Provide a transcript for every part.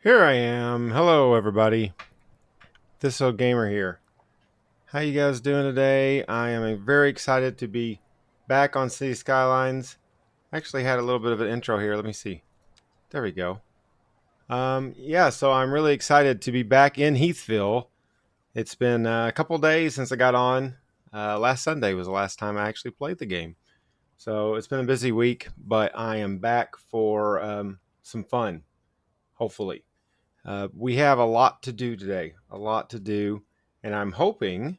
Here I am. Hello, everybody. This old gamer here. How you guys doing today? I am very excited to be back on City Skylines. I actually had a little bit of an intro here. Let me see. There we go. Yeah, so I'm really excited to be back in Heathville. It's been a couple days since I got on. Last Sunday was the last time I actually played the game. So it's been a busy week, but I am back for some fun, hopefully. We have a lot to do today, a lot to do, and I'm hoping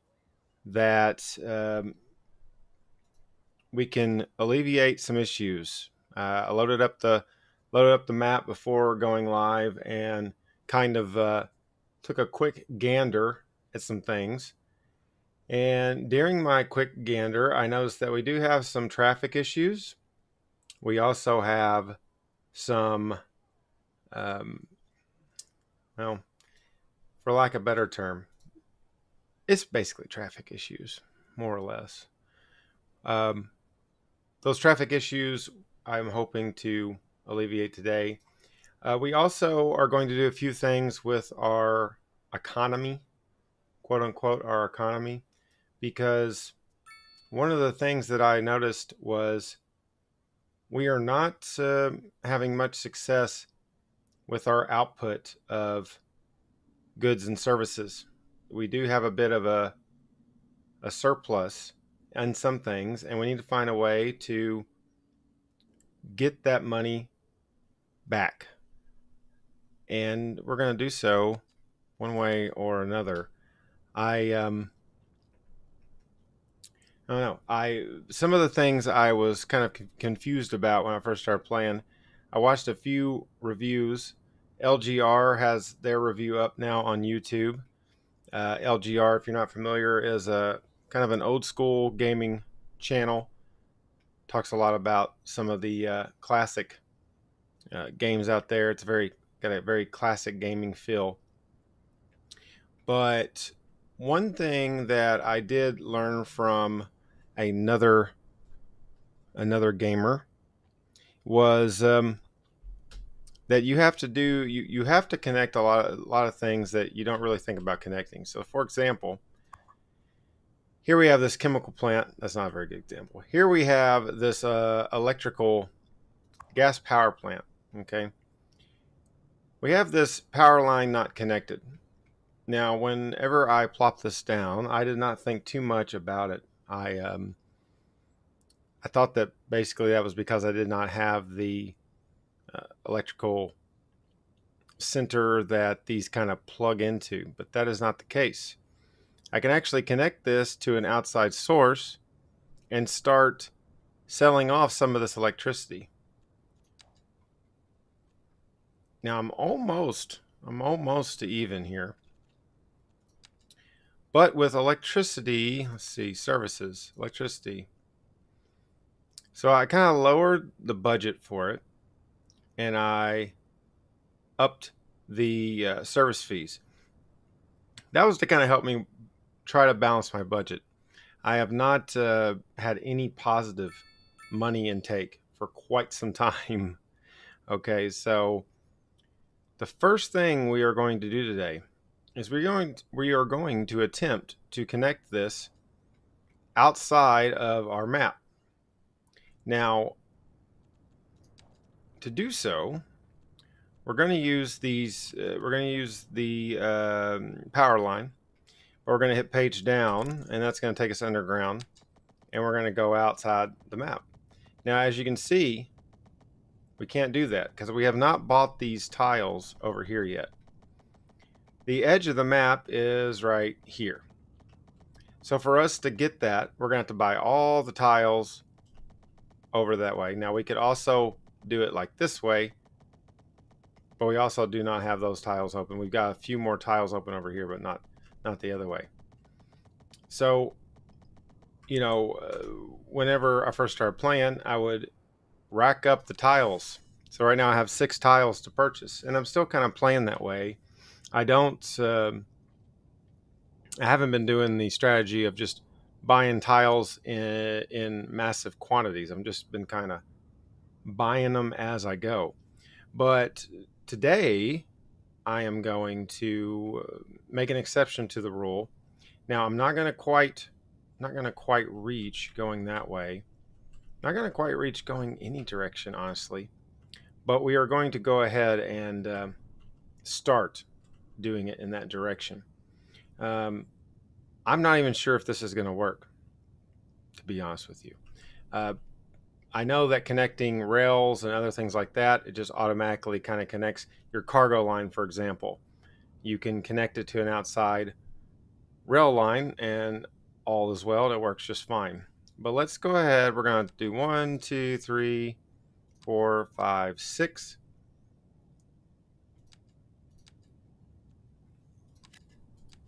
that we can alleviate some issues. I loaded up the map before going live and kind of took a quick gander at some things. And during my quick gander, I noticed that we do have some traffic issues. We also have some, um, well, for lack of a better term, it's basically traffic issues, more or less. Um, those traffic issues I'm hoping to alleviate today. We also are going to do a few things with our economy, quote unquote, our economy, because one of the things that I noticed was we are not having much success with our output of goods and services. We do have a bit of a surplus on some things, and we need to find a way to get that money back. And we're going to do so one way or another. I don't know. I Some of the things I was kind of confused about when I first started playing. I watched a few reviews. LGR has their review up now on YouTube. LGR, if you're not familiar, is a kind of an old school gaming channel. Talks a lot about some of the classic games out there. It's got a very classic gaming feel. But one thing that I did learn from another gamer was that you have to connect a lot of things that you don't really think about connecting. So, for example, here we have this chemical plant. That's not a very good example. Here we have this electrical gas power plant. Okay, we have this power line not connected. Now, whenever I plop this down, I did not think too much about it. I thought that basically that was because I did not have the electrical center that these kind of plug into, but that is not the case. I can actually connect this to an outside source and start selling off some of this electricity. Now I'm almost to even here. But with electricity, let's see, services, electricity. So I kind of lowered the budget for it and I upped the service fees. That was to kind of help me try to balance my budget. I have not had any positive money intake for quite some time. Okay, so the first thing we are going to do today is we are going to attempt to connect this outside of our map. Now, to do so, we're going to use these. We're going to use the power line. We're going to hit page down, and that's going to take us underground. And we're going to go outside the map. Now, as you can see, we can't do that because we have not bought these tiles over here yet. The edge of the map is right here. So for us to get that, we're going to have to buy all the tiles over that way. Now, we could also do it like this way, but we also do not have those tiles open. We've got a few more tiles open over here, but not the other way. So, whenever I first started playing, I would rack up the tiles. So right now I have 6 tiles to purchase, and I'm still kind of playing that way. I haven't been doing the strategy of just buying tiles in massive quantities. I've just been kind of buying them as I go. But today I am going to make an exception to the rule. Now I'm not going to quite reach going that way. Not going to quite reach going any direction, honestly. But we are going to go ahead and start doing it in that direction. Um, I'm not even sure if this is going to work, to be honest with you. Uh, I know that connecting rails and other things like that, it just automatically kind of connects your cargo line, for example. You can connect it to an outside rail line and all is well, and it works just fine. But let's go ahead. We're going to do 1, 2, 3, 4, 5, 6.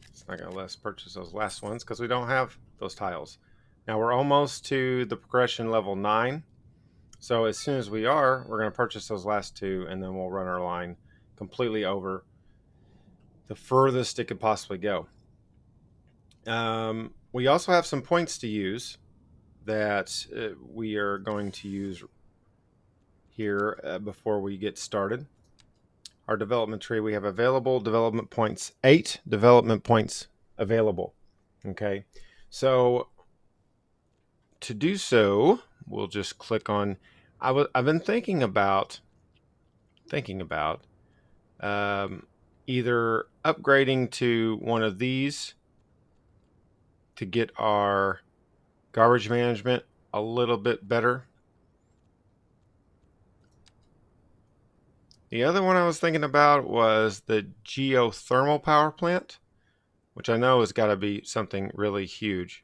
It's not going to let us purchase those last ones because we don't have those tiles. Now we're almost to the progression level 9. So as soon as we are, we're going to purchase those last 2, and then we'll run our line completely over the furthest it could possibly go. We also have some points to use that we are going to use here before we get started. Our development tree, we have available development points, 8 development points available. Okay, so to do so, we'll just click on. I've been thinking about either upgrading to one of these to get our garbage management a little bit better. The other one I was thinking about was the geothermal power plant, which I know has got to be something really huge.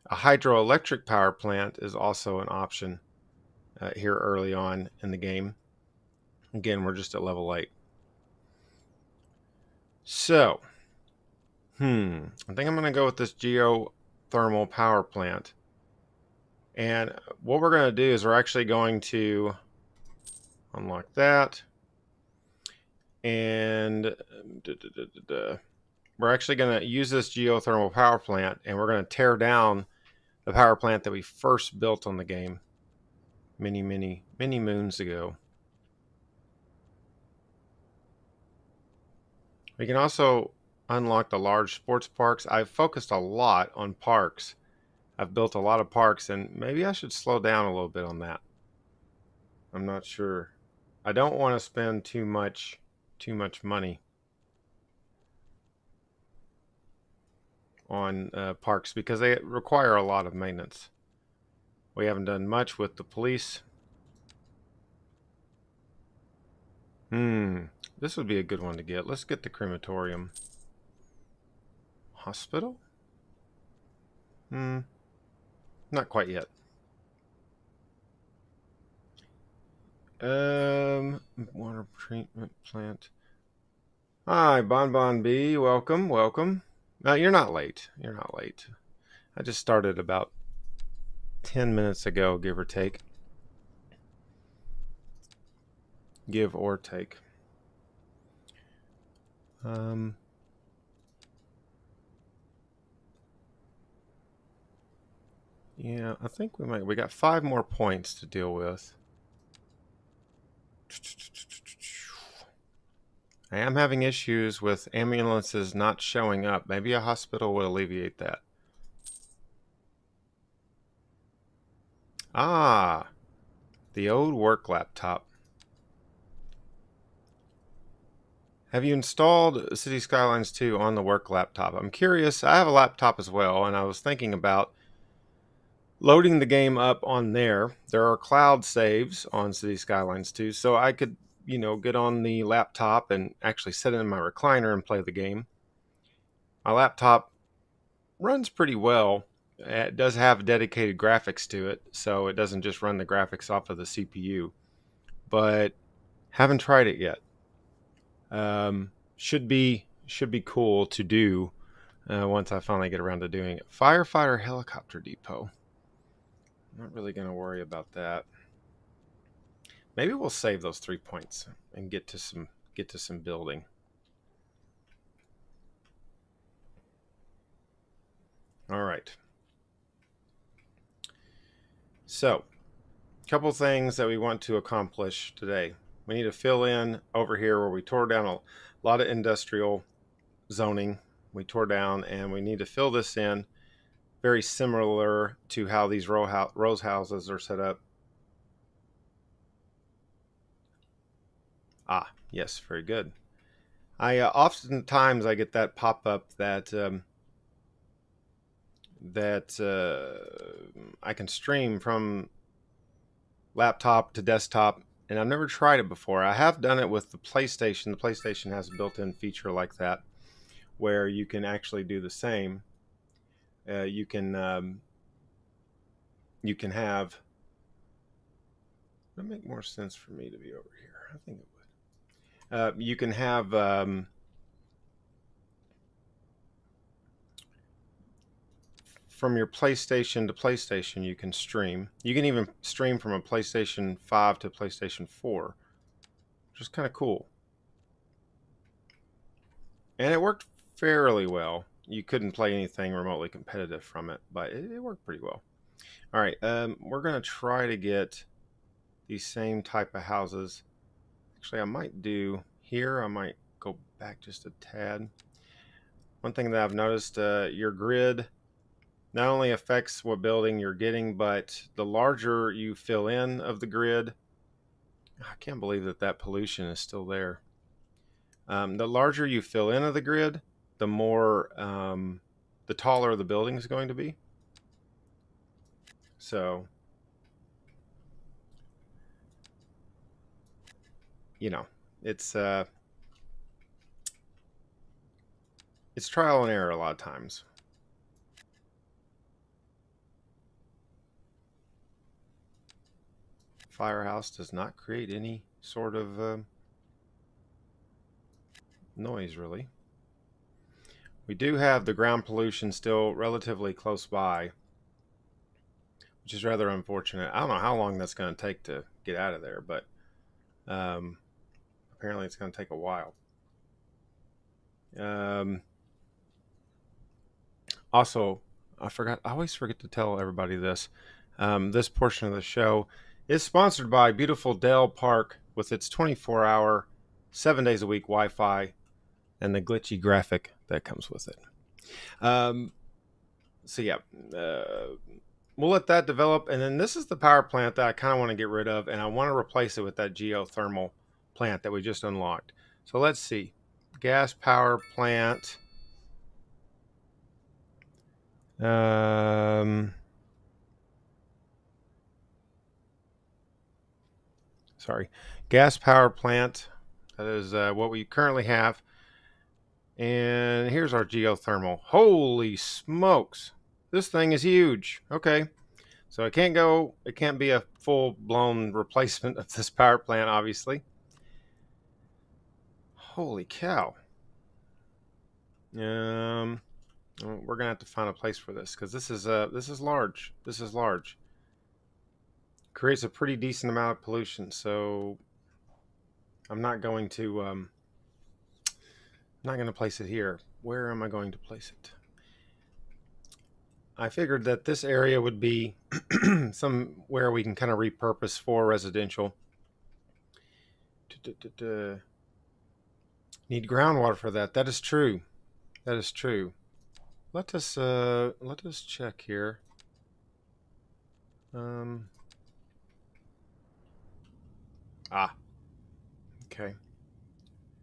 A hydroelectric power plant is also an option here early on in the game. Again, we're just at level 8. So, I think I'm going to go with this geothermal power plant. And what we're going to do is we're actually going to unlock that. And we're actually going to use this geothermal power plant, and we're going to tear down the power plant that we first built on the game many moons ago. We can also unlock the large sports parks. I've focused a lot on parks. I've built a lot of parks, and maybe I should slow down a little bit on that. I'm not sure. I don't want to spend too much money on parks because they require a lot of maintenance. We haven't done much with the police. This would be a good one to get. Let's get the crematorium. Hospital? Not quite yet. Water treatment plant. Hi, Bonbon B. Welcome. No, you're not late. I just started about 10 minutes ago, give or take. Give or take. Yeah, I think we got 5 more points to deal with. I am having issues with ambulances not showing up. Maybe a hospital would alleviate that. Ah, the old work laptop. Have you installed City Skylines 2 on the work laptop? I'm curious. I have a laptop as well, and I was thinking about loading the game up on there. There are cloud saves on City Skylines 2, so I could, get on the laptop and actually sit in my recliner and play the game. My laptop runs pretty well. It does have dedicated graphics to it, so it doesn't just run the graphics off of the CPU. But haven't tried it yet. Should be cool to do once I finally get around to doing it. Firefighter helicopter depot. I'm not really going to worry about that. Maybe we'll save those 3 points and get to some building. All right. So, a couple things that we want to accomplish today. We need to fill in over here where we tore down a lot of industrial zoning. We tore down, and we need to fill this in very similar to how these row houses are set up. Ah, yes, very good. I oftentimes I get that pop up that I can stream from laptop to desktop, and I've never tried it before. I have done it with the PlayStation. The PlayStation has a built-in feature like that, where you can actually do the same. You can have. Would it make more sense for me to be over here? I think it would. You can have. From your PlayStation to PlayStation, you can stream. You can even stream from a PlayStation 5 to PlayStation 4, which is kind of cool. And it worked fairly well. You couldn't play anything remotely competitive from it, but it worked pretty well. All right, we're going to try to get these same type of houses. Actually, I might do here. I might go back just a tad. One thing that I've noticed, your grid not only affects what building you're getting, but the larger you fill in of the grid, I can't believe that pollution is still there. The larger you fill in of the grid, the more, the taller the building is going to be. So, you know, it's trial and error a lot of times. Firehouse does not create any sort of noise, really. We do have the ground pollution still relatively close by, which is rather unfortunate. I don't know how long that's going to take to get out of there, but apparently it's going to take a while. Also, I always forget to tell everybody this. This portion of the show is sponsored by beautiful Dale Park with its 24-hour, 7 days a week Wi-Fi and the glitchy graphic that comes with it. So yeah, we'll let that develop. And then this is the power plant that I kind of want to get rid of, and I want to replace it with that geothermal plant that we just unlocked. So let's see. Gas power plant. Sorry. Gas power plant. That is what we currently have. And here's our geothermal. Holy smokes. This thing is huge. Okay. So it can't be a full-blown replacement of this power plant, obviously. Holy cow. We're gonna have to find a place for this because this is large. This is large. Creates a pretty decent amount of pollution. So I'm not going to place it here. Where am I going to place it? I figured that this area would be somewhere we can kind of repurpose for residential. Need groundwater for that. That is true. That is true. Let us check here. Okay.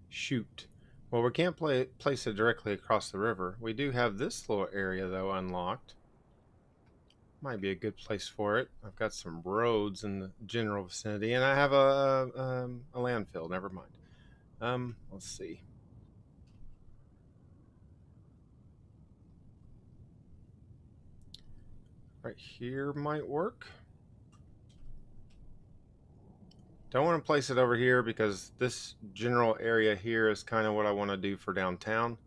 Shoot. Well, we can't place it directly across the river. We do have this little area though unlocked. Might be a good place for it. I've got some roads in the general vicinity, and I have a landfill. Never mind. Let's see. Right here might work. Don't want to place it over here because this general area here is kind of what I want to do for downtown.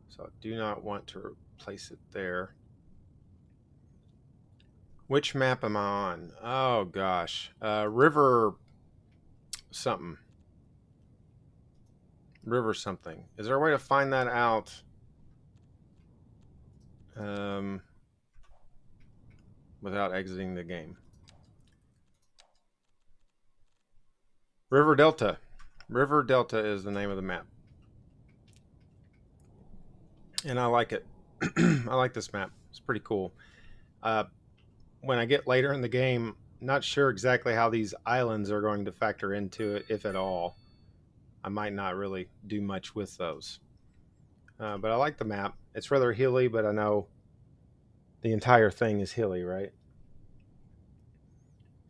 So I do not want to place it there. Which map am I on? Oh gosh. River something. River something. Is there a way to find that out? Without exiting the game. River Delta. River Delta is the name of the map. And I like it. I like this map. It's pretty cool. Uh, when I get later in the game, not sure exactly how these islands are going to factor into it, if at all. I might not really do much with those. But I like the map. It's rather hilly, but I know the entire thing is hilly, right?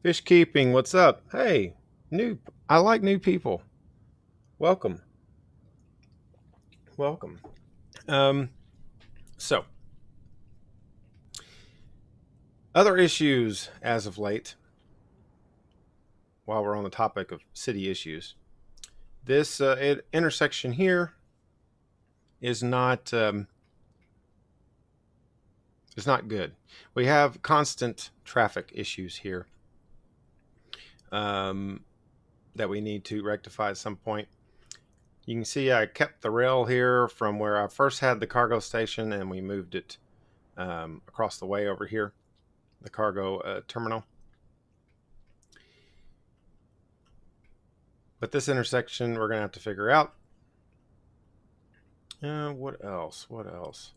Fish keeping, what's up? Hey, new. I like new people. Welcome, welcome. Um, so other issues as of late. While we're on the topic of city issues, this intersection here is not good. We have constant traffic issues here um, that we need to rectify at some point. You can see I kept the rail here from where I first had the cargo station, and we moved it across the way over here, the cargo terminal. But this intersection we're going to have to figure out. What else? What else?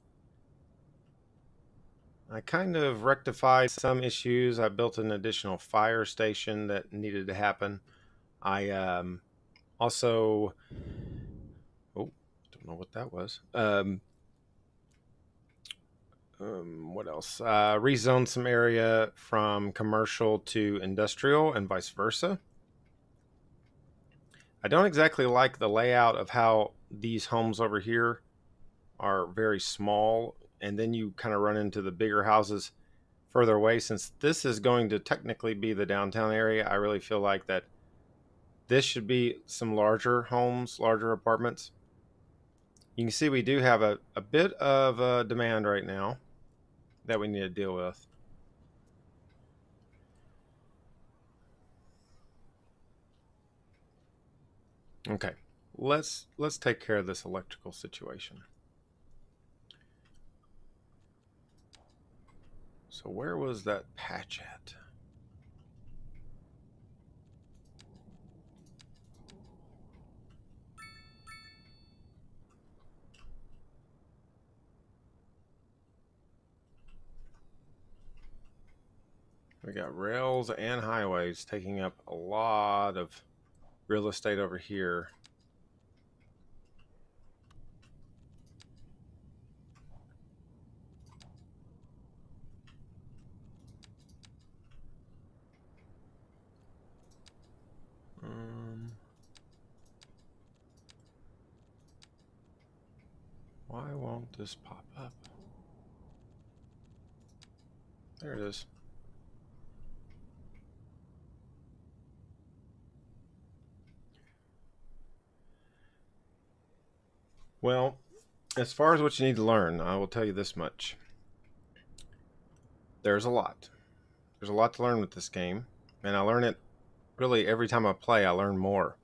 I kind of rectified some issues. I built an additional fire station that needed to happen. I also, oh, don't know what that was. What else? Rezoned some area from commercial to industrial and vice versa. I don't exactly like the layout of how these homes over here are very small, and then you kind of run into the bigger houses further away. Since this is going to technically be the downtown area, I really feel like that this should be some larger homes, larger apartments. You can see we do have a bit of demand right now that we need to deal with. Okay, let's take care of this electrical situation. So where was that patch at? We got rails and highways taking up a lot of real estate over here. Why won't this pop up? There it is. Well, as far as what you need to learn, I will tell you this much. There's a lot. There's a lot to learn with this game, and I learn it really every time I play. I learn more.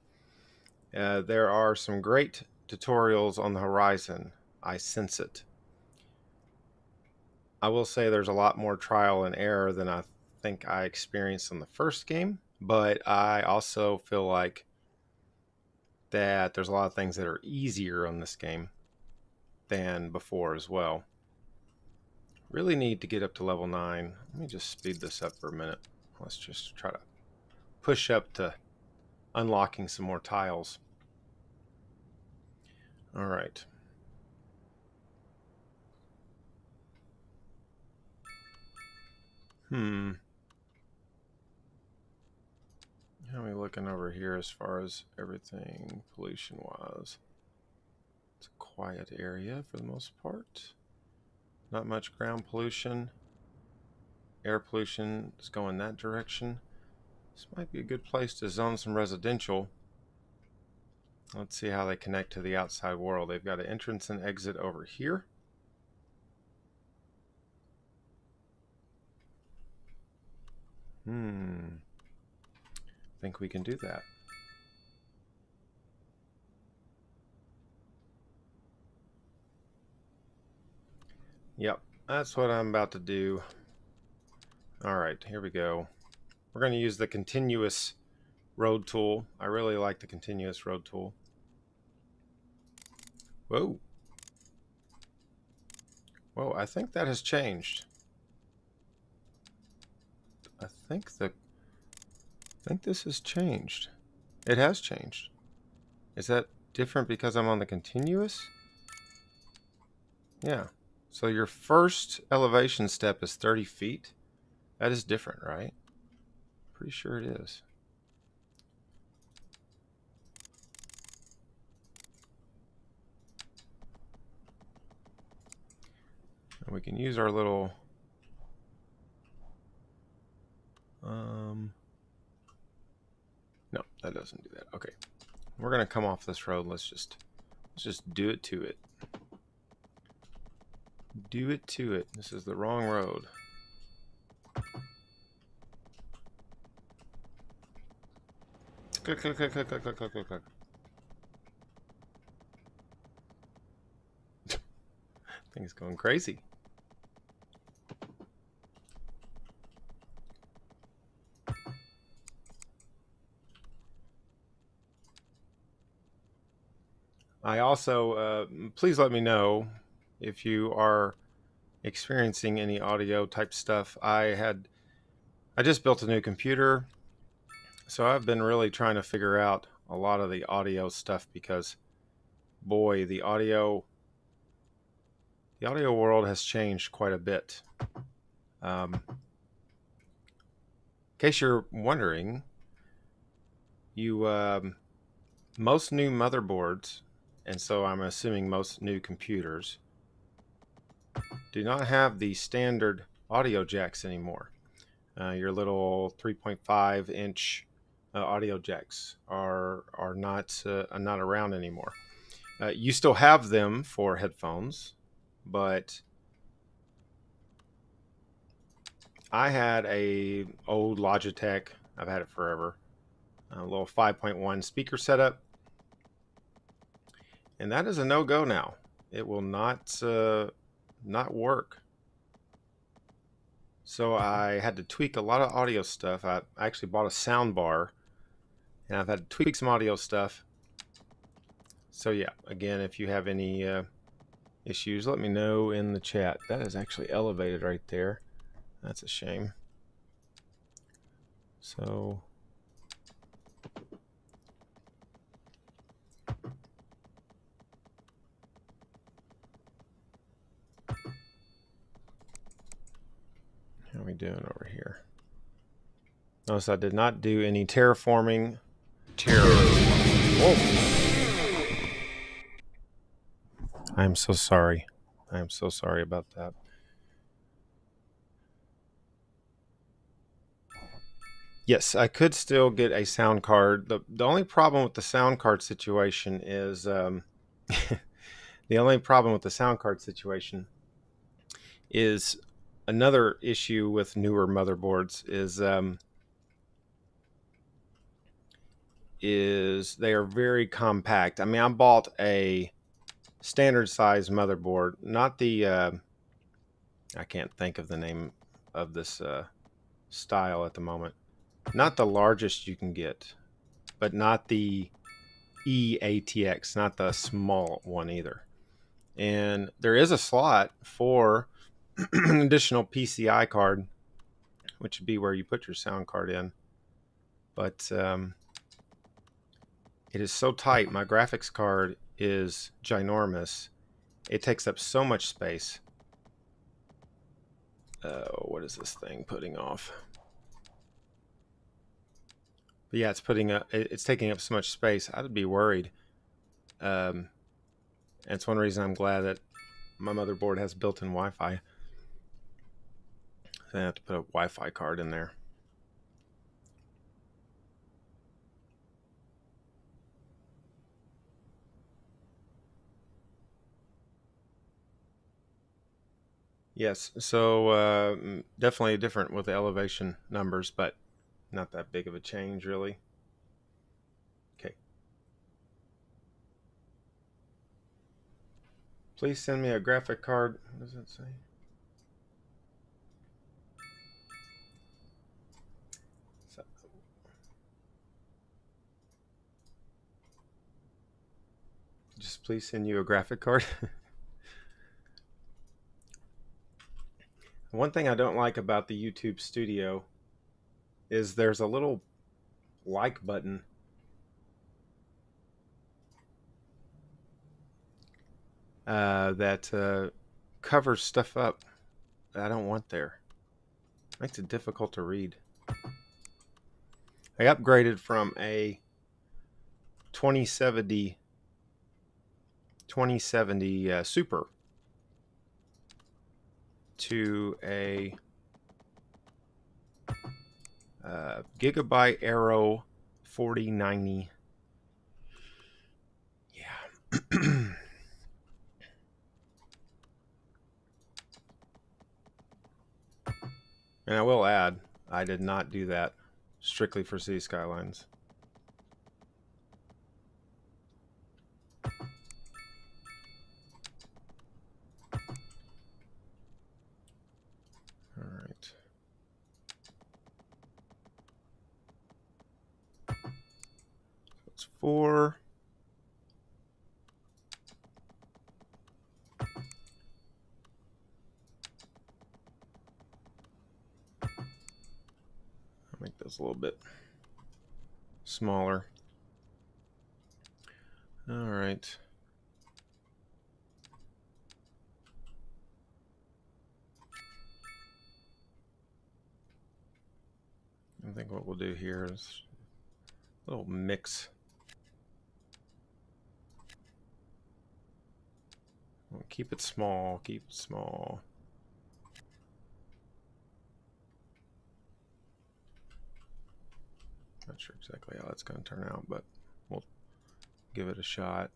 There are some great tutorials on the horizon. I sense it. I will say there's a lot more trial and error than I think I experienced in the first game, but I also feel like that there's a lot of things that are easier on this game than before as well. Really need to get up to level 9. Let me just speed this up for a minute. Let's just try to push up to unlocking some more tiles. All right. How are we looking over here as far as everything pollution-wise? It's a quiet area for the most part. Not much ground pollution. Air pollution is going that direction. This might be a good place to zone some residential. Let's see how they connect to the outside world. They've got an entrance and exit over here. Think we can do that. Yep, that's what I'm about to do. All right, here we go. We're going to use the continuous road tool. I really like the continuous road tool. Whoa. Whoa, I think that has changed. I think this has changed. It has changed. Is that different because I'm on the continuous? Yeah. So your first elevation step is 30 feet. That is different, right? Pretty sure it is. And we can use our little no, that doesn't do that. Okay. We're gonna come off this road. Let's just do it to it. Do it to it. This is the wrong road. Click, click, click, click, click, click, click, click. Thing's going crazy. I also, please let me know if you are experiencing any audio type stuff. I just built a new computer, so I've been really trying to figure out a lot of the audio stuff because, boy, the audio world has changed quite a bit. In case you're wondering, most new motherboards, and so I'm assuming most new computers, do not have the standard audio jacks anymore. Your little 3.5 inch audio jacks are not around anymore. You still have them for headphones, but I had a old Logitech. I've had it forever. A little 5.1 speaker setup, and that is a no-go now. It will not work. So I had to tweak a lot of audio stuff. I actually bought a sound bar, and I've had to tweak some audio stuff. So yeah, again, if you have any issues, let me know in the chat. That is actually elevated right there. That's a shame. So how are we doing over here? Notice I did not do any terraforming. Whoa. I'm so sorry. I am so sorry about that. Yes, I could still get a sound card. The only problem with the sound card situation is the only problem with the sound card situation is another issue with newer motherboards is they are very compact. I mean, I bought a standard size motherboard, not the I can't think of the name of this style at the moment. Not the largest you can get, but not the EATX, not the small one either. And there is a slot for an additional PCI card, which would be where you put your sound card in. But it is so tight. My graphics card is ginormous. It takes up so much space. What is this thing putting off? But yeah, it's taking up so much space. I'd be worried. And it's one reason I'm glad that my motherboard has built-in Wi-Fi. I have to put a Wi-Fi card in there. Yes, so definitely different with the elevation numbers, but not that big of a change, really. Okay. Please send me a graphic card. What does it say? just please send you a graphic card? One thing I don't like about the YouTube Studio is there's a little like button that covers stuff up that I don't want there. Makes it difficult to read. I upgraded from a 2070 Super to a Gigabyte Aero 4090. Yeah. And I will add, I did not do that strictly for City Skylines. All right. It's 4. I'll make those a little bit smaller. All right. I think what we'll do here is a little mix. We'll keep it small, keep it small. Not sure exactly how that's going to turn out, but we'll give it a shot.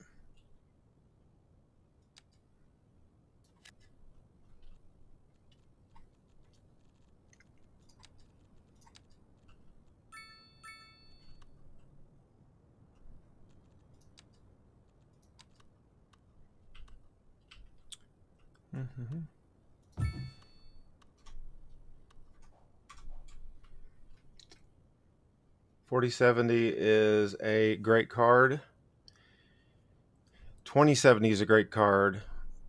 Mm-hmm. 4070 is a great card. 2070 is a great card.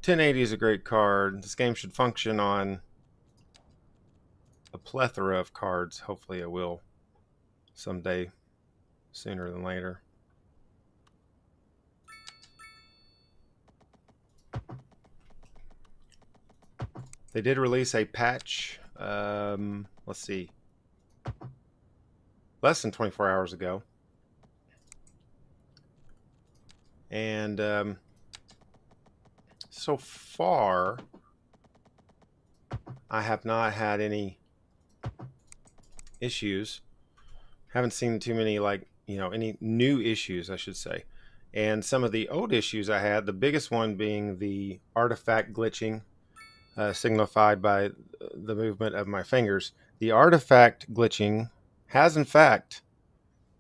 1080 is a great card. This game should function on a plethora of cards. Hopefully it will someday, sooner than later. They did release a patch, let's see, less than 24 hours ago. And so far, I have not had any issues. Haven't seen too many, like, any new issues, I should say. And some of the old issues I had, the biggest one being the artifact glitching, signified by the movement of my fingers. The artifact glitching has, in fact,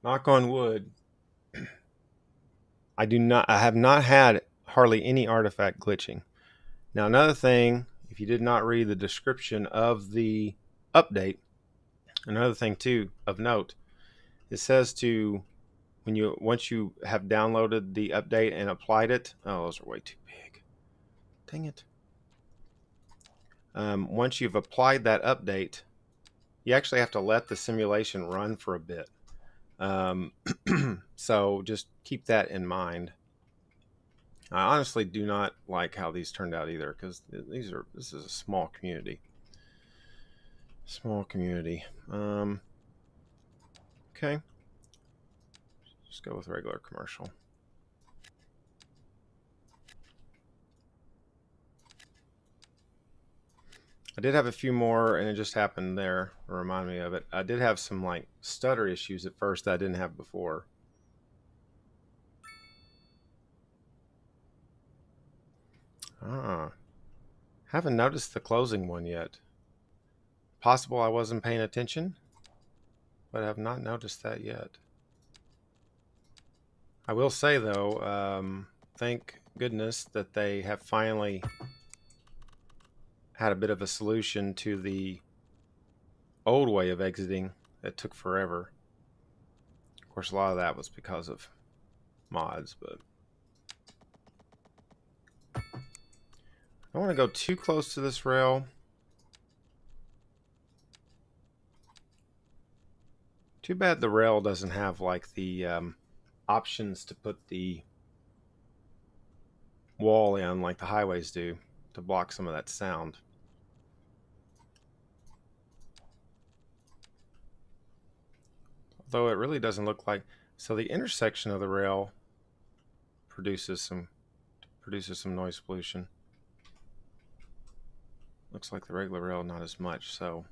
knock on wood, I have not had hardly any artifact glitching. Now, another thing, if you did not read the description of the update, another thing too of note, it says to, once you have downloaded the update and applied it, oh, those are way too big. Dang it. Once you've applied that update, you actually have to let the simulation run for a bit. So just keep that in mind. I honestly do not like how these turned out either, because this is a small community. Small community. Okay. Just go with regular commercial. I did have a few more, and it just happened there to remind me of it. I did have some like stutter issues at first that I didn't have before. Haven't noticed the closing one yet. Possible I wasn't paying attention, but I have not noticed that yet. I will say though, thank goodness that they have finally had a bit of a solution to the old way of exiting that took forever. Of course, a lot of that was because of mods, but I don't want to go too close to this rail. Too bad the rail doesn't have like the options to put the wall in like the highways do to block some of that sound. Although it really doesn't look like, so the intersection of the rail produces some noise pollution. Looks like the regular rail not as much, so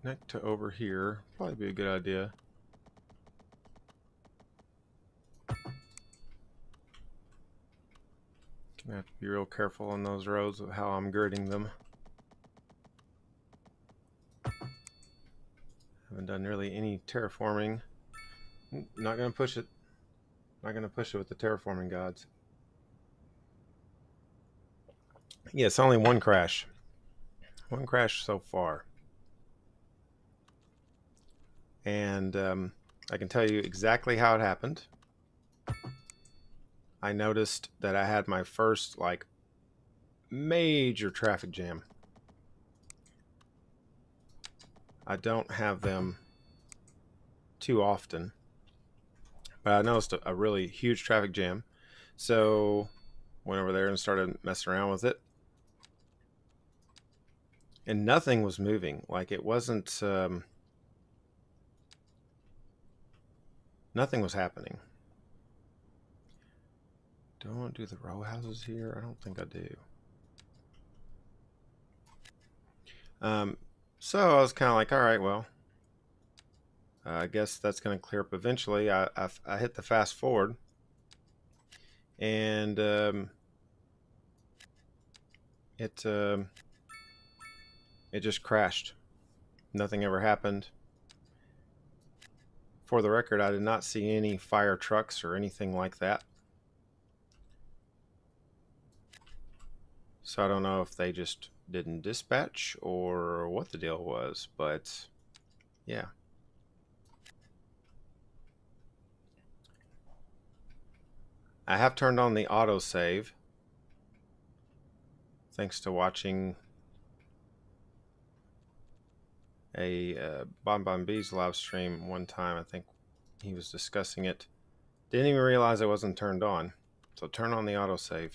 connect to over here. Probably be a good idea. Gonna have to be real careful on those roads with how I'm girding them. Haven't done really any terraforming. Not gonna push it. Not gonna push it with the terraforming gods. Yeah, it's only one crash. One crash so far. And I can tell you exactly how it happened. I noticed that I had my first like major traffic jam. I don't have them too often, but I noticed a really huge traffic jam. So went over there and started messing around with it. And nothing was moving. Like it wasn't, nothing was happening. Do I want to do the row houses here? I don't think I do. So I was kind of like, all right, well, I guess that's going to clear up eventually. I hit the fast forward, and it just crashed. Nothing ever happened. For the record, I did not see any fire trucks or anything like that. So I don't know if they just didn't dispatch or what the deal was, but yeah. I have turned on the autosave thanks to watching a Bon B's live stream one time. I think he was discussing it. Didn't even realize it wasn't turned on. So turn on the autosave.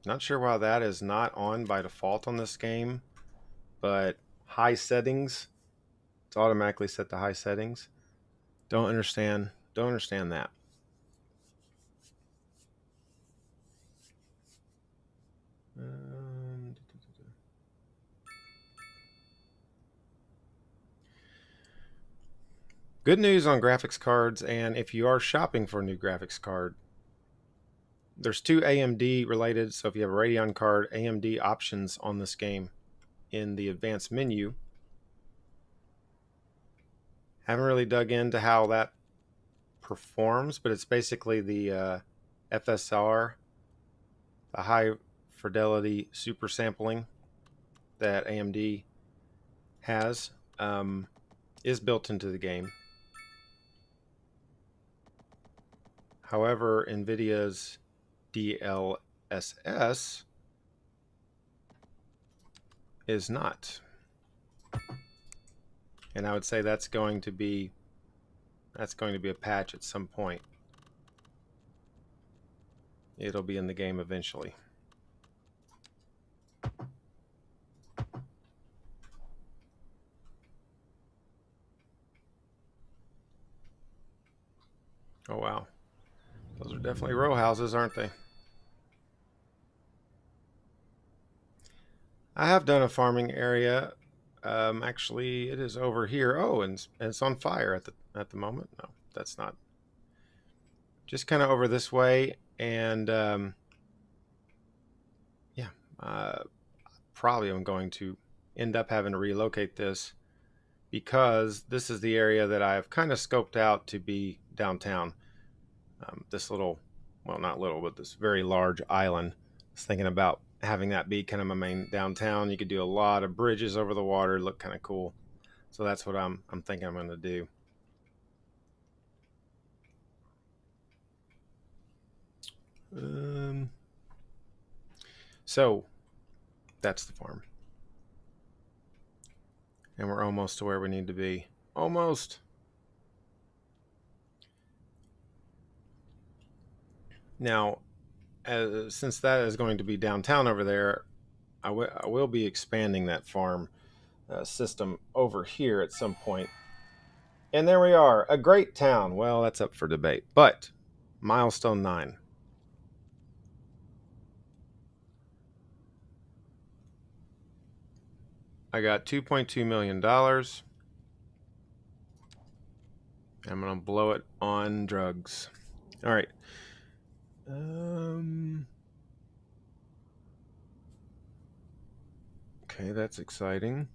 Not sure why that is not on by default on this game, but high settings, it's automatically set to high settings. Don't understand that. Good news on graphics cards, and if you are shopping for a new graphics card, there's two AMD related, so if you have a Radeon card, AMD options on this game in the advanced menu. Haven't really dug into how that performs, but it's basically the FSR, the high fidelity super sampling that AMD has, is built into the game. However, NVIDIA's DLSS is not. And I would say that's going to be a patch at some point. It'll be in the game eventually. Oh, wow. Those are definitely row houses, aren't they? I have done a farming area. Actually, it is over here. Oh, and it's on fire at the moment. No, that's not. Just kind of over this way, and yeah, uh, probably I'm going to end up having to relocate this because this is the area that I've kind of scoped out to be downtown. This little, well, not little, but this very large island. I was thinking about having that be kind of my main downtown. You could do a lot of bridges over the water, look kind of cool. So that's what I'm thinking I'm going to do. Um, so that's the farm, and we're almost to where we need to be. Almost. Now, since that is going to be downtown over there, I will be expanding that farm system over here at some point. And there we are, a great town. Well, that's up for debate. But milestone 9. I got $2.2 million. I'm going to blow it on drugs. All right. Okay, that's exciting.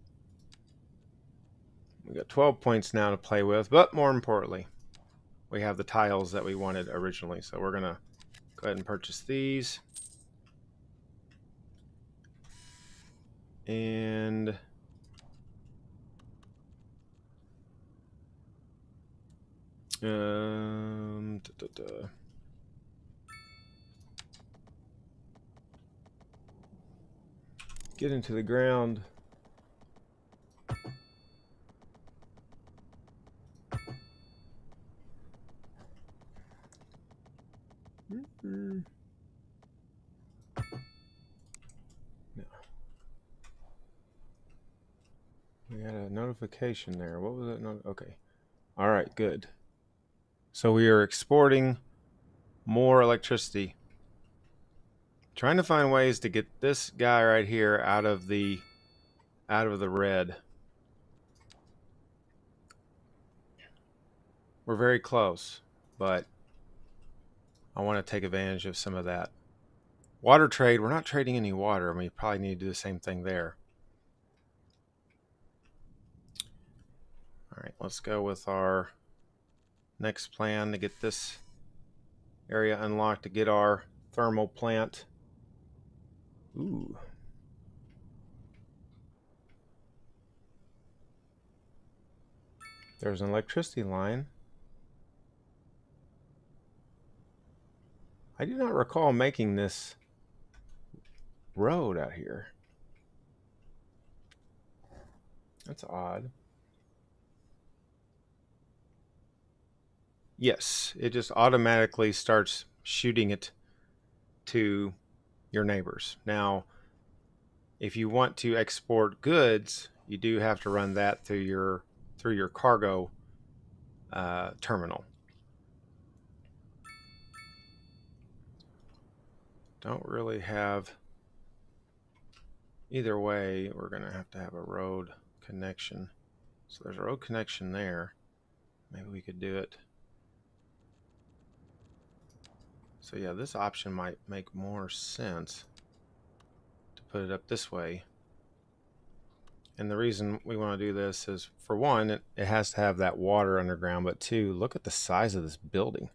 We got 12 points now to play with, but more importantly, we have the tiles that we wanted originally. So we're going to go ahead and purchase these. And get into the ground. No. We had a notification there. What was it? Okay. All right, good. So we are exporting more electricity. Trying to find ways to get this guy right here out of the red. We're very close, but I want to take advantage of some of that. Water trade, we're not trading any water, and we probably need to do the same thing there. All right, let's go with our next plan to get this area unlocked to get our thermal plant. Ooh. There's an electricity line. I do not recall making this road out here. That's odd. Yes, it just automatically starts shooting it to your neighbors. Now, if you want to export goods, you do have to run that through your cargo terminal. Don't really have. Either way, we're going to have a road connection. So there's a road connection there. Maybe we could do it. So yeah, this option might make more sense to put it up this way. And the reason we want to do this is, for one, it has to have that water underground, but two, look at the size of this building.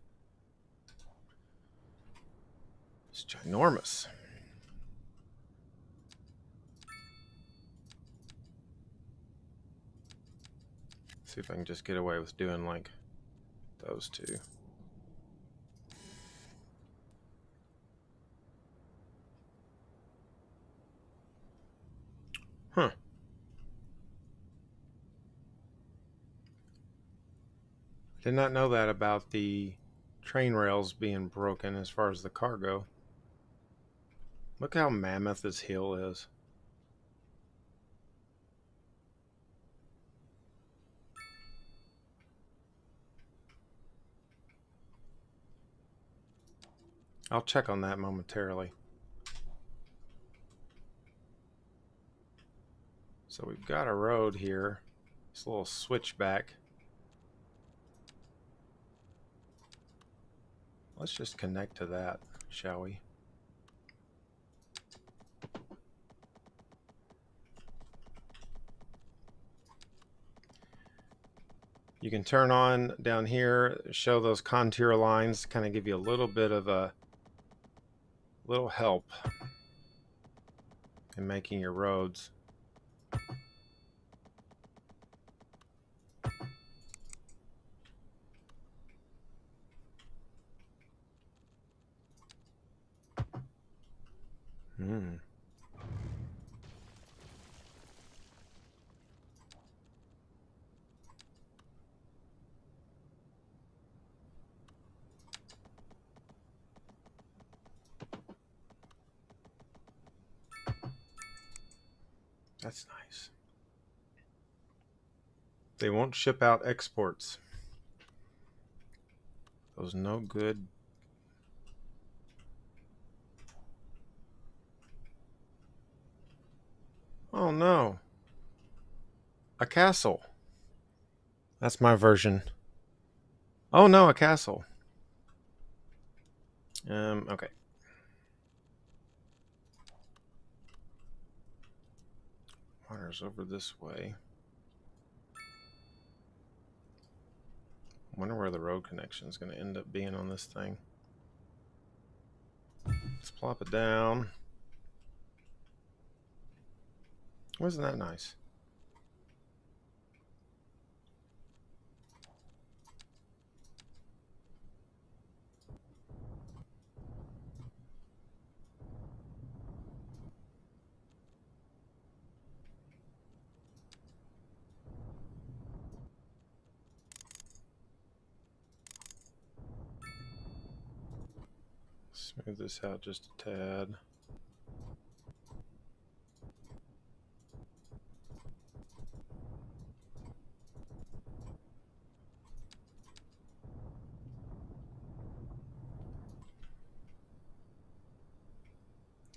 It's ginormous. See if I can just get away with doing like those two. Huh. Did not know that about the train rails being broken as far as the cargo. Look how mammoth this hill is. I'll check on that momentarily. So we've got a road here. It's a little switchback. Let's just connect to that, shall we? You can turn on down here, show those contour lines, kind of give you a little bit of a little help in making your roads. That's nice. They won't ship out exports. Those no good. Oh no. A castle. That's my version. Oh no, a castle. Okay. Water's over this way. I wonder where the road connection is going to end up being on this thing. Let's plop it down. Wasn't that nice? Smooth this out just a tad.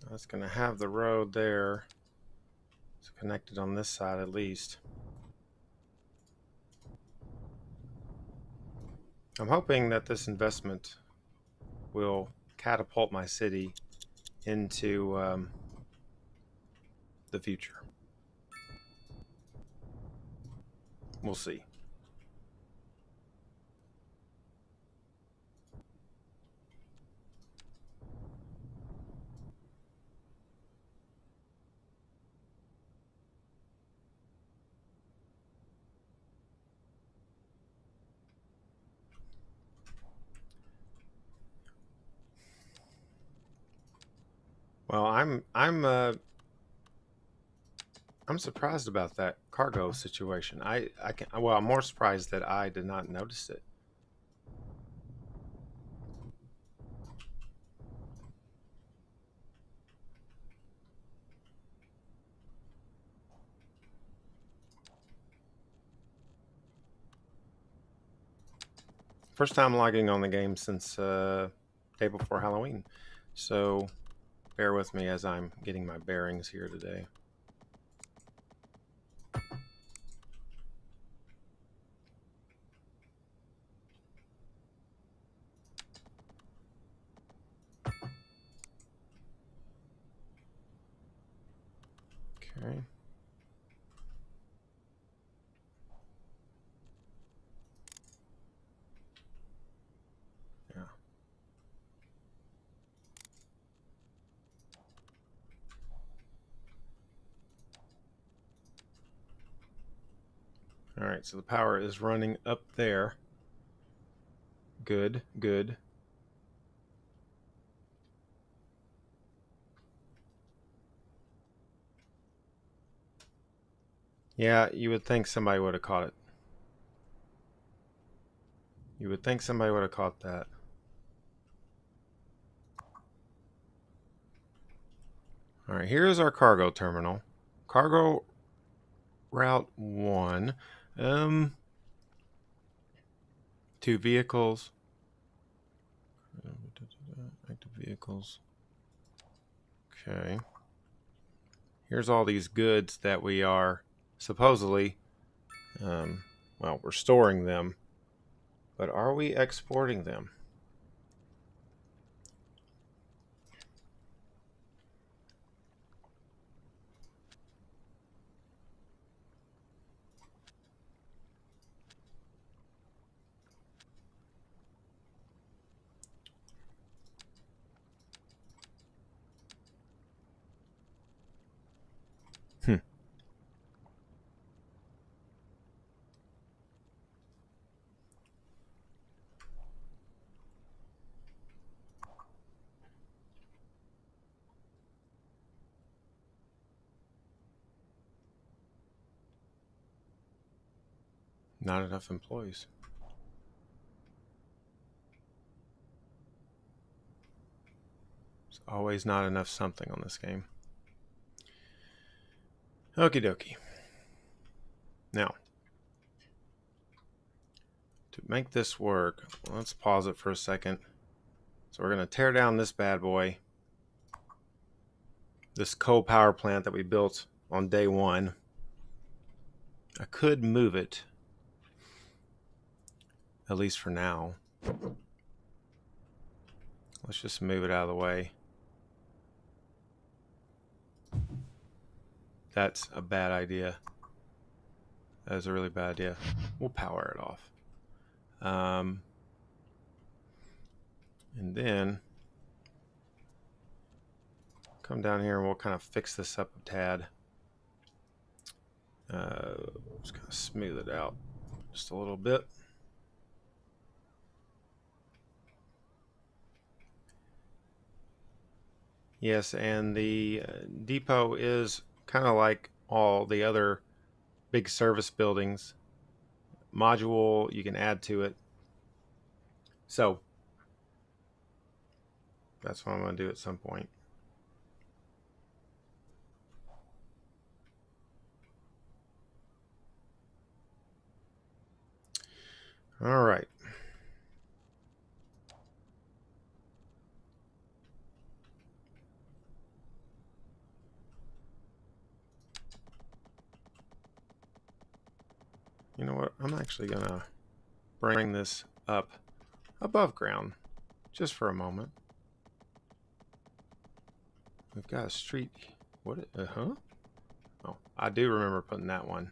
That's going to have the road there. It's connected on this side at least. I'm hoping that this investment will catapult my city into the future. We'll see. Well, I'm surprised about that cargo situation. I'm more surprised that I did not notice it. First time logging on the game since day before Halloween. So bear with me as I'm getting my bearings here today. Okay. Yeah. All right, so the power is running up there. Good, good. Yeah, you would think somebody would have caught it. You would think somebody would have caught that. All right, here's our cargo terminal. Cargo route 1. 2 vehicles. Active vehicles. Okay. Here's all these goods that we are supposedly, well, we're storing them, but are we exporting them? Not enough employees. There's always not enough something on this game. Okie dokie. Now, to make this work, let's pause it for a second. So we're going to tear down this bad boy. This coal power plant that we built on day one. I could move it, at least for now. Let's just move it out of the way. That's a bad idea. That is a really bad idea. We'll power it off. And then come down here and we'll kind of fix this up a tad. Just kind of smooth it out just a little bit. Yes, and the depot is kind of like all the other big service buildings. Module you can add to it. So that's what I'm going to do at some point. All right. You know what? I'm actually going to bring this up above ground just for a moment. We've got a street. What? Huh? Oh, I do remember putting that one.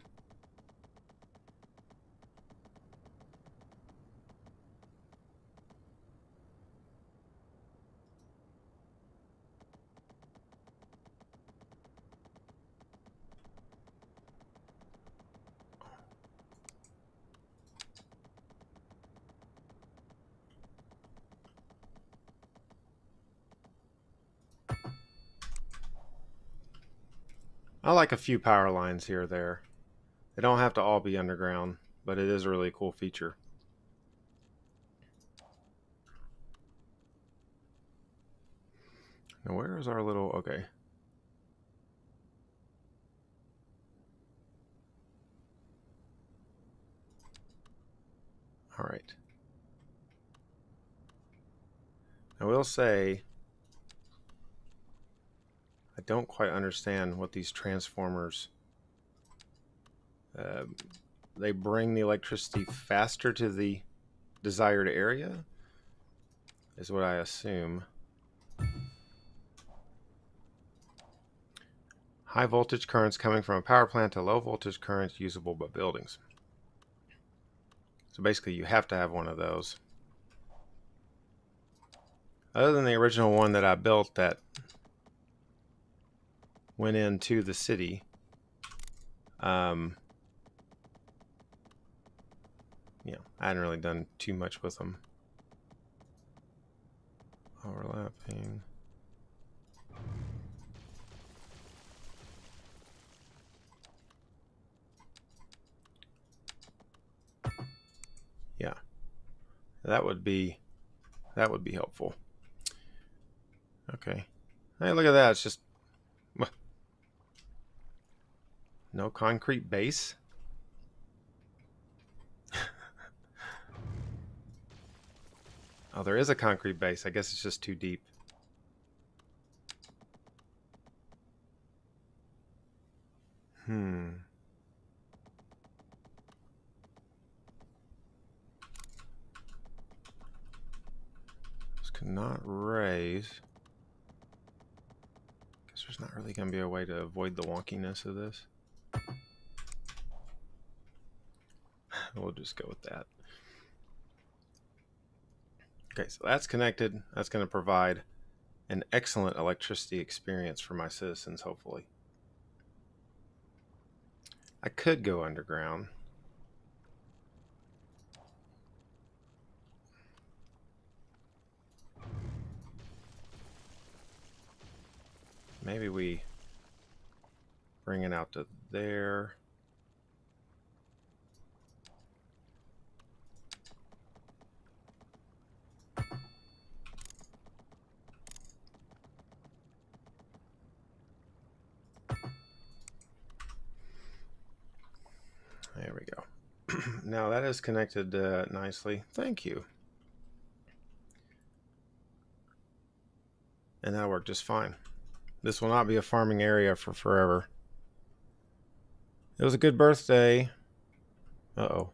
I like a few power lines here or there. They don't have to all be underground, but it is a really cool feature. Now where is our little, okay. All right. I will say, I don't quite understand what these transformers, they bring the electricity faster to the desired area, is what I assume. High voltage currents coming from a power plant to low voltage currents usable by buildings. So basically you have to have one of those. Other than the original one that I built that went into the city, yeah, I hadn't really done too much with them. Overlapping. Yeah, that would be helpful. Okay. Hey, look at that. It's just no concrete base. Oh, there is a concrete base. I guess it's just too deep. This cannot raise. Guess there's not really going to be a way to avoid the wonkiness of this. We'll just go with that. Okay, so that's connected. That's going to provide an excellent electricity experience for my citizens, hopefully. I could go underground. Maybe we bring it out to there. There we go. Now that is connected nicely. Thank you. And that worked just fine. This will not be a farming area for forever. It was a good birthday. Uh-oh.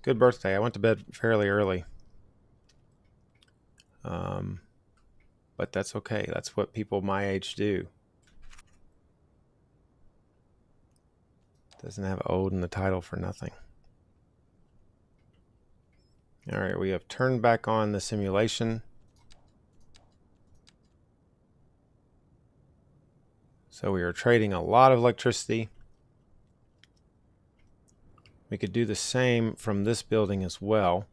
Good birthday. I went to bed fairly early. But that's okay. That's what people my age do. Doesn't have old in the title for nothing. All right, we have turned back on the simulation. So we are trading a lot of electricity. We could do the same from this building as well.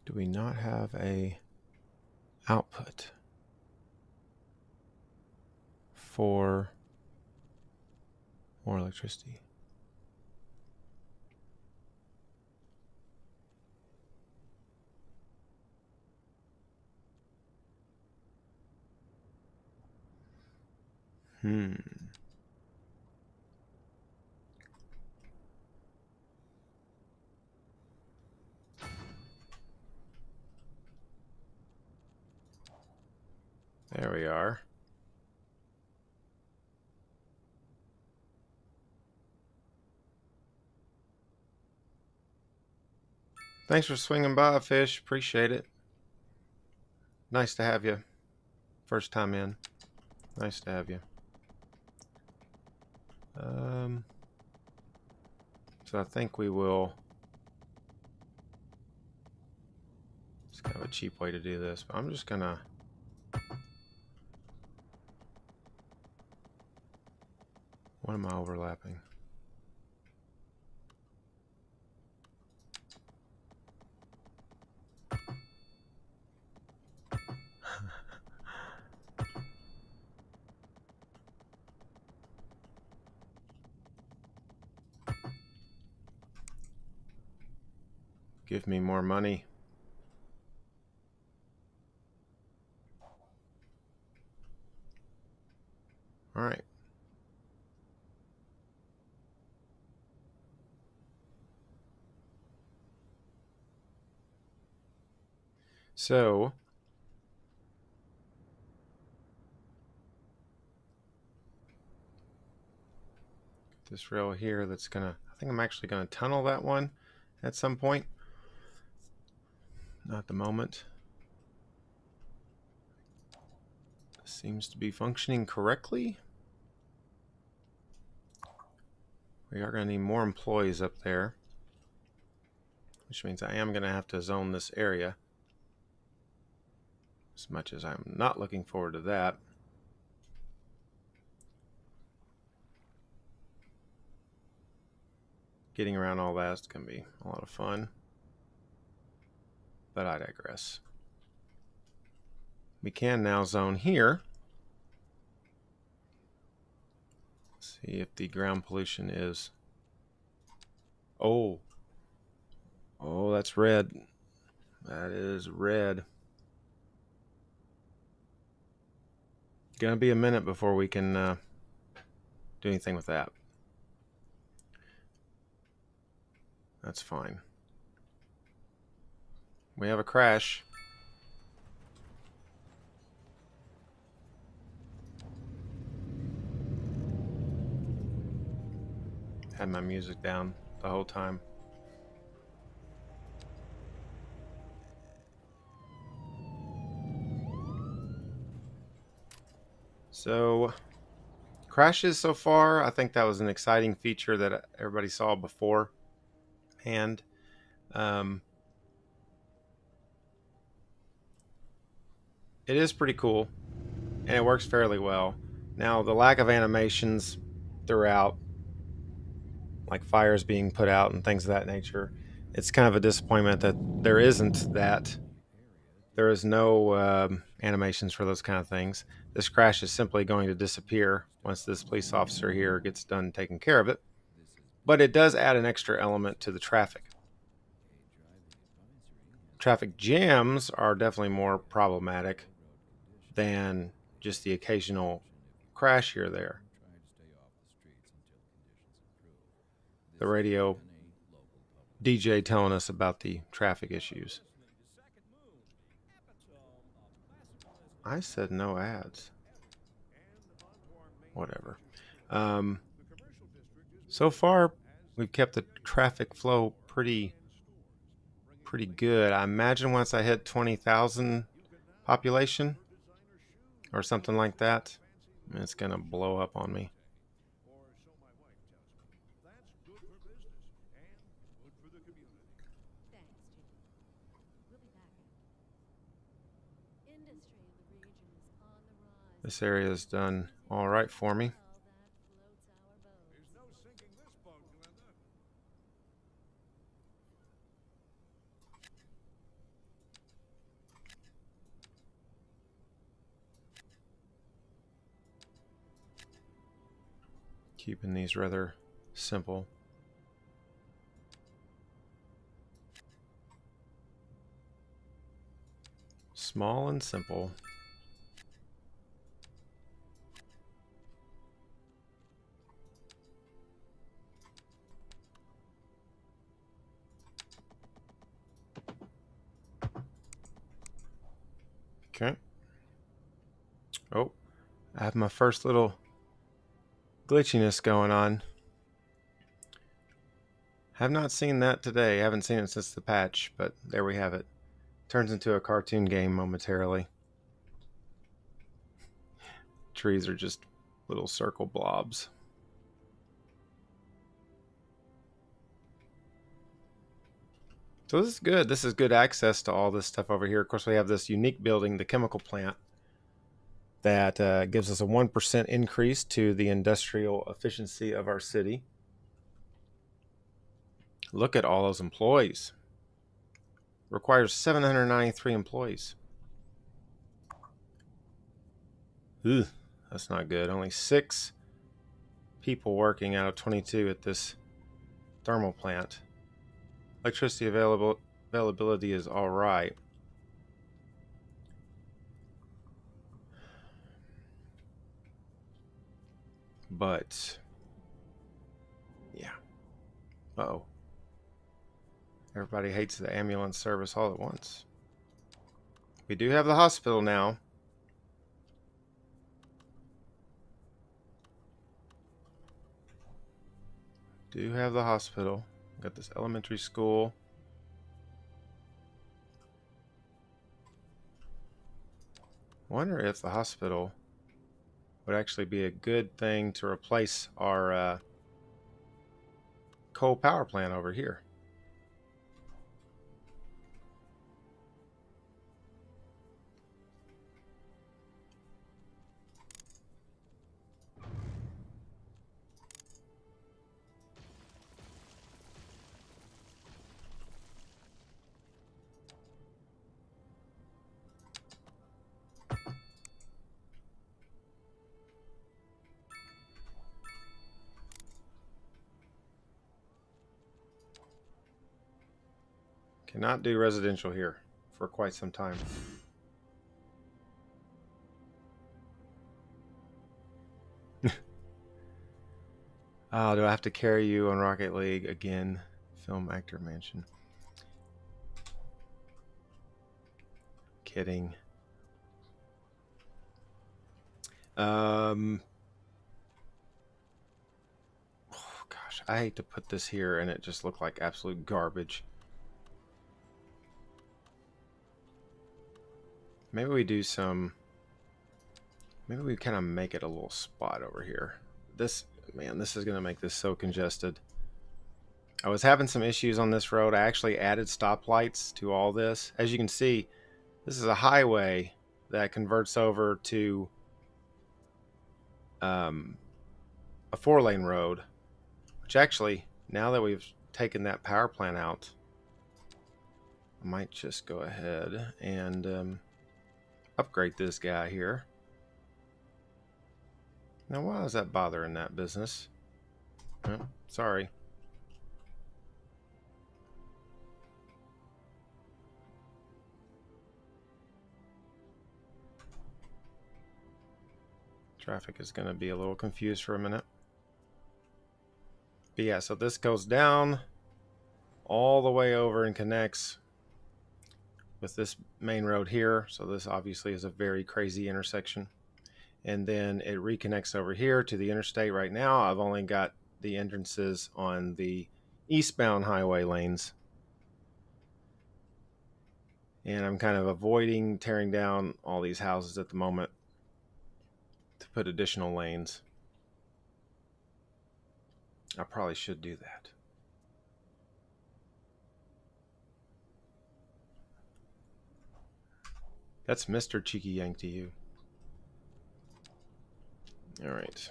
Do we not have a output for more electricity? There we are. Thanks for swinging by, Fish. Appreciate it. Nice to have you. First time in. Nice to have you. So I think we will... It's kind of a cheap way to do this, but I'm just gonna... What am I overlapping? Give me more money. All right. So this rail here that's gonna, I think I'm actually gonna tunnel that one at some point. Not at the moment. Seems to be functioning correctly. We are going to need more employees up there, which means I am going to have to zone this area, as much as I'm not looking forward to that. Getting around all that is going to be a lot of fun, but I digress. We can now zone here. See if the ground pollution is... Oh, that's red. That is red. Gonna be a minute before we can do anything with that. That's fine. We have a crash. Had my music down the whole time. So, crashes so far, I think that was an exciting feature that everybody saw before. And it is pretty cool, and it works fairly well. Now, the lack of animations throughout, like fires being put out and things of that nature, it's kind of a disappointment that there isn't that. There is no animations for those kind of things. This crash is simply going to disappear once this police officer here gets done taking care of it. But it does add an extra element to the traffic. Traffic jams are definitely more problematic than just the occasional crash here or there. The radio DJ telling us about the traffic issues. I said no ads. Whatever. So far, we've kept the traffic flow pretty good. I imagine once I hit 20,000 population or something like that, it's gonna blow up on me. This area is done all right for me. Keeping these rather simple. Small and simple. Okay. Oh, I have my first little glitchiness going on. Have not seen that today. Haven't seen it since the patch, but there we have it. Turns into a cartoon game momentarily. Trees are just little circle blobs. So this is good. This is good access to all this stuff over here. Of course, we have this unique building, the chemical plant, that gives us a 1% increase to the industrial efficiency of our city. Look at all those employees. Requires 793 employees. Ugh, that's not good. Only 6 people working out of 22 at this thermal plant. Electricity availability is all right. But, yeah. Uh-oh. Everybody hates the ambulance service all at once. We do have the hospital now. Do have the hospital. Got this elementary school. Wonder if the hospital would actually be a good thing to replace our coal power plant over here. Cannot do residential here for quite some time. Oh, do I have to carry you on Rocket League again? Film actor mansion. Kidding. Oh gosh, I hate to put this here and it just looked like absolute garbage. Maybe we do some... Maybe we kind of make it a little spot over here. This, man, this is going to make this so congested. I was having some issues on this road. I actually added stoplights to all this. As you can see, this is a highway that converts over to a 4-lane road, which actually, now that we've taken that power plant out, I might just go ahead and upgrade this guy here. Now, why is that bothering that business? Oh, sorry. Traffic is going to be a little confused for a minute. But yeah, so this goes down all the way over and connects with this main road here. So this obviously is a very crazy intersection. And then it reconnects over here to the interstate. Right now, I've only got the entrances on the eastbound highway lanes. And I'm kind of avoiding tearing down all these houses at the moment to put additional lanes. I probably should do that. That's Mr. Cheeky Yank to you. All right.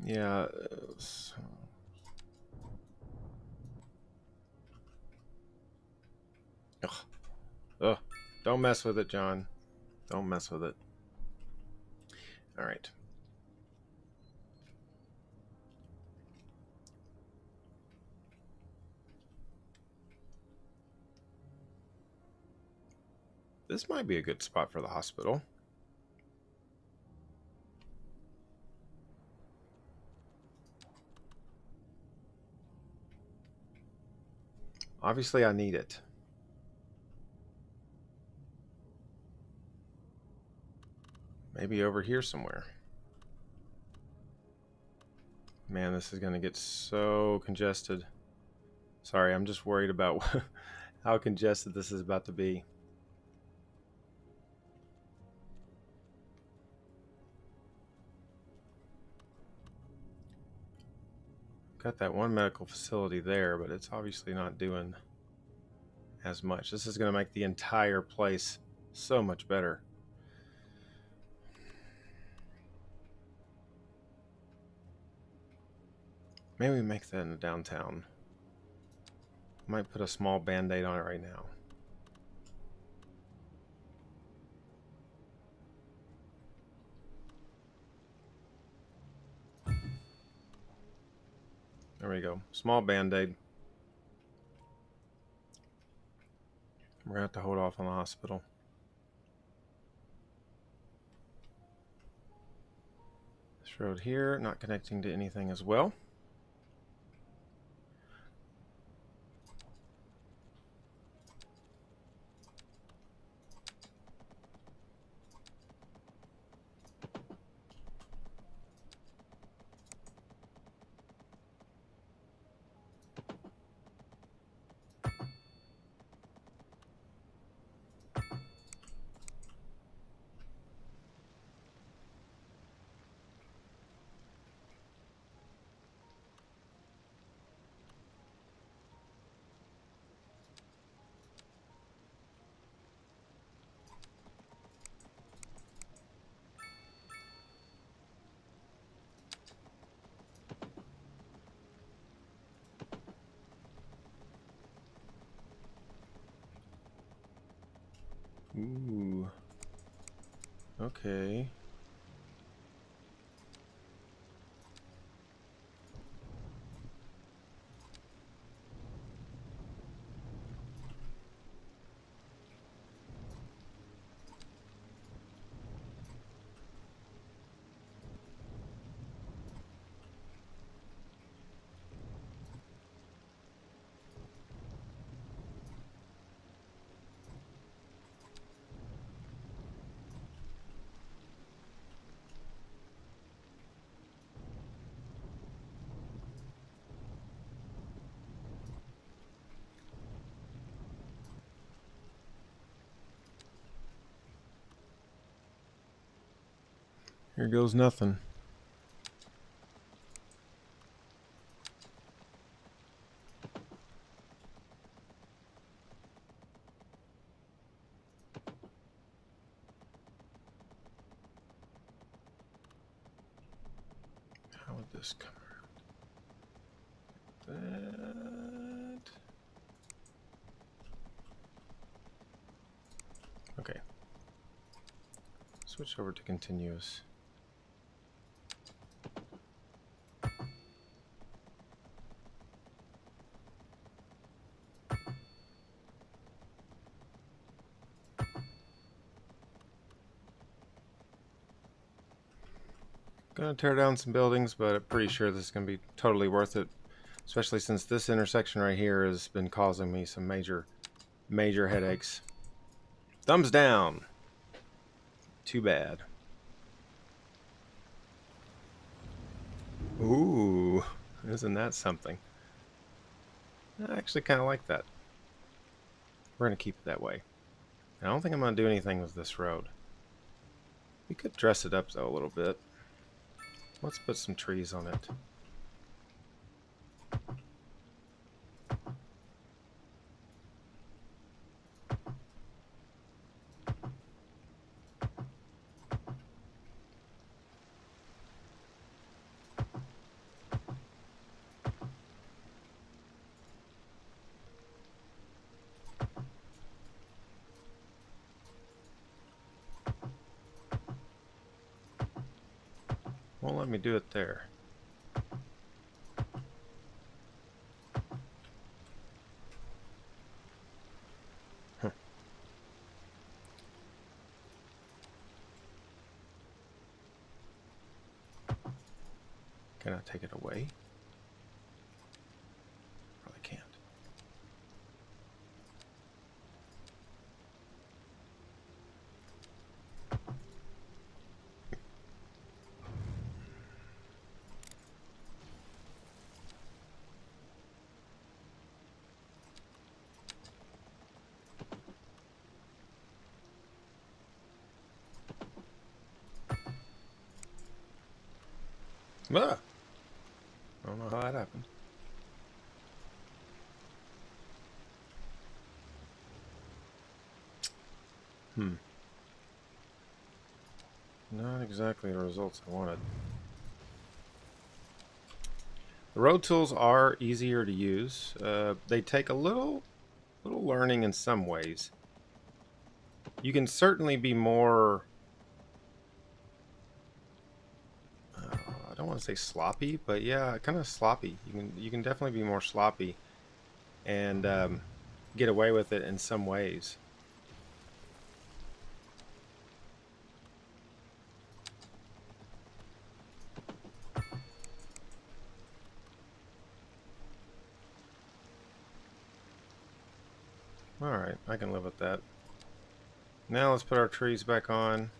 Yeah. Ugh. Don't mess with it, John. Don't mess with it. All right. This might be a good spot for the hospital. Obviously, I need it. Maybe over here somewhere. Man, this is going to get so congested. Sorry, I'm just worried about how congested this is about to be. Got that one medical facility there, but it's obviously not doing as much. This is going to make the entire place so much better. Maybe we make that in the downtown. Might put a small band-aid on it right now. There we go. Small band-aid. We're going to have to hold off on the hospital. This road here, not connecting to anything as well. Ooh. Okay. Here goes nothing. How would this come around? That. Okay. Switch over to continuous. Gonna tear down some buildings, but I'm pretty sure this is gonna be totally worth it, especially since this intersection right here has been causing me some major headaches. Thumbs down. Too bad. Ooh, isn't that something? I actually kind of like that. We're gonna keep it that way. I don't think I'm gonna do anything with this road. We could dress it up though a little bit. Let's put some trees on it. Won't let me do it there. Huh. Can I take it away? Probably can't. Ah! I don't know how that happened. Not exactly the results I wanted. The road tools are easier to use. They take a little learning in some ways. You can certainly be more, I don't want to say sloppy, but yeah, kind of sloppy. You can definitely be more sloppy and get away with it in some ways. Alright, I can live with that. Now let's put our trees back on.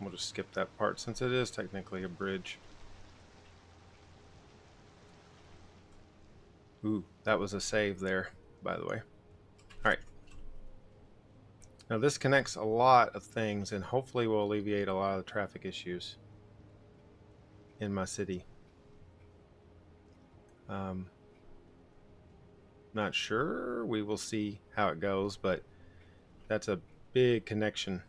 We'll just skip that part since it is technically a bridge. Ooh, that was a save there, by the way. Alright. Now this connects a lot of things and hopefully will alleviate a lot of the traffic issues in my city. Not sure. We will see how it goes, but that's a big connection.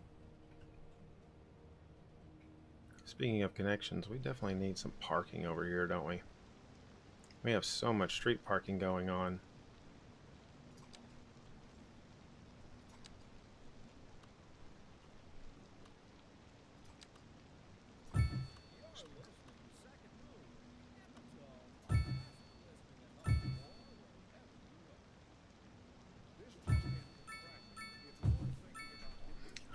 Speaking of connections, we definitely need some parking over here, don't we? We have so much street parking going on.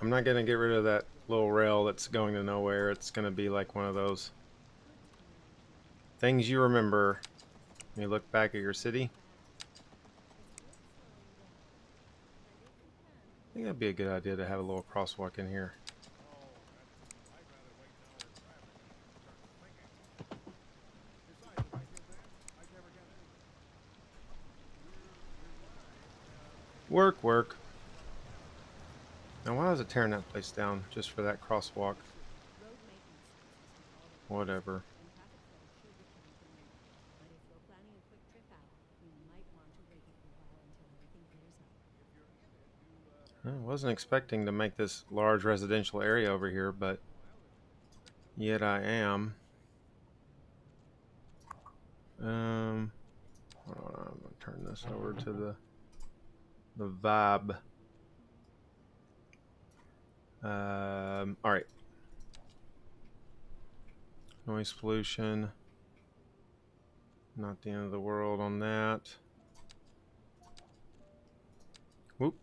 I'm not going to get rid of that little rail that's going to nowhere. It's going to be like one of those things you remember when you look back at your city. I think that'd be a good idea to have a little crosswalk in here. Work, work. Now, why is it tearing that place down just for that crosswalk? Whatever. I wasn't expecting to make this large residential area over here, but yet I am. Hold on, I'm gonna turn this over to the vibe. All right. Noise pollution. Not the end of the world on that. Whoop.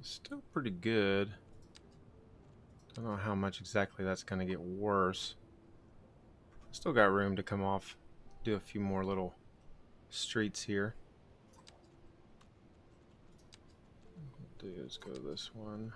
Still pretty good. Don't know how much exactly that's going to get worse. Still got room to come off, do a few more little streets here. What we'll do is go this one.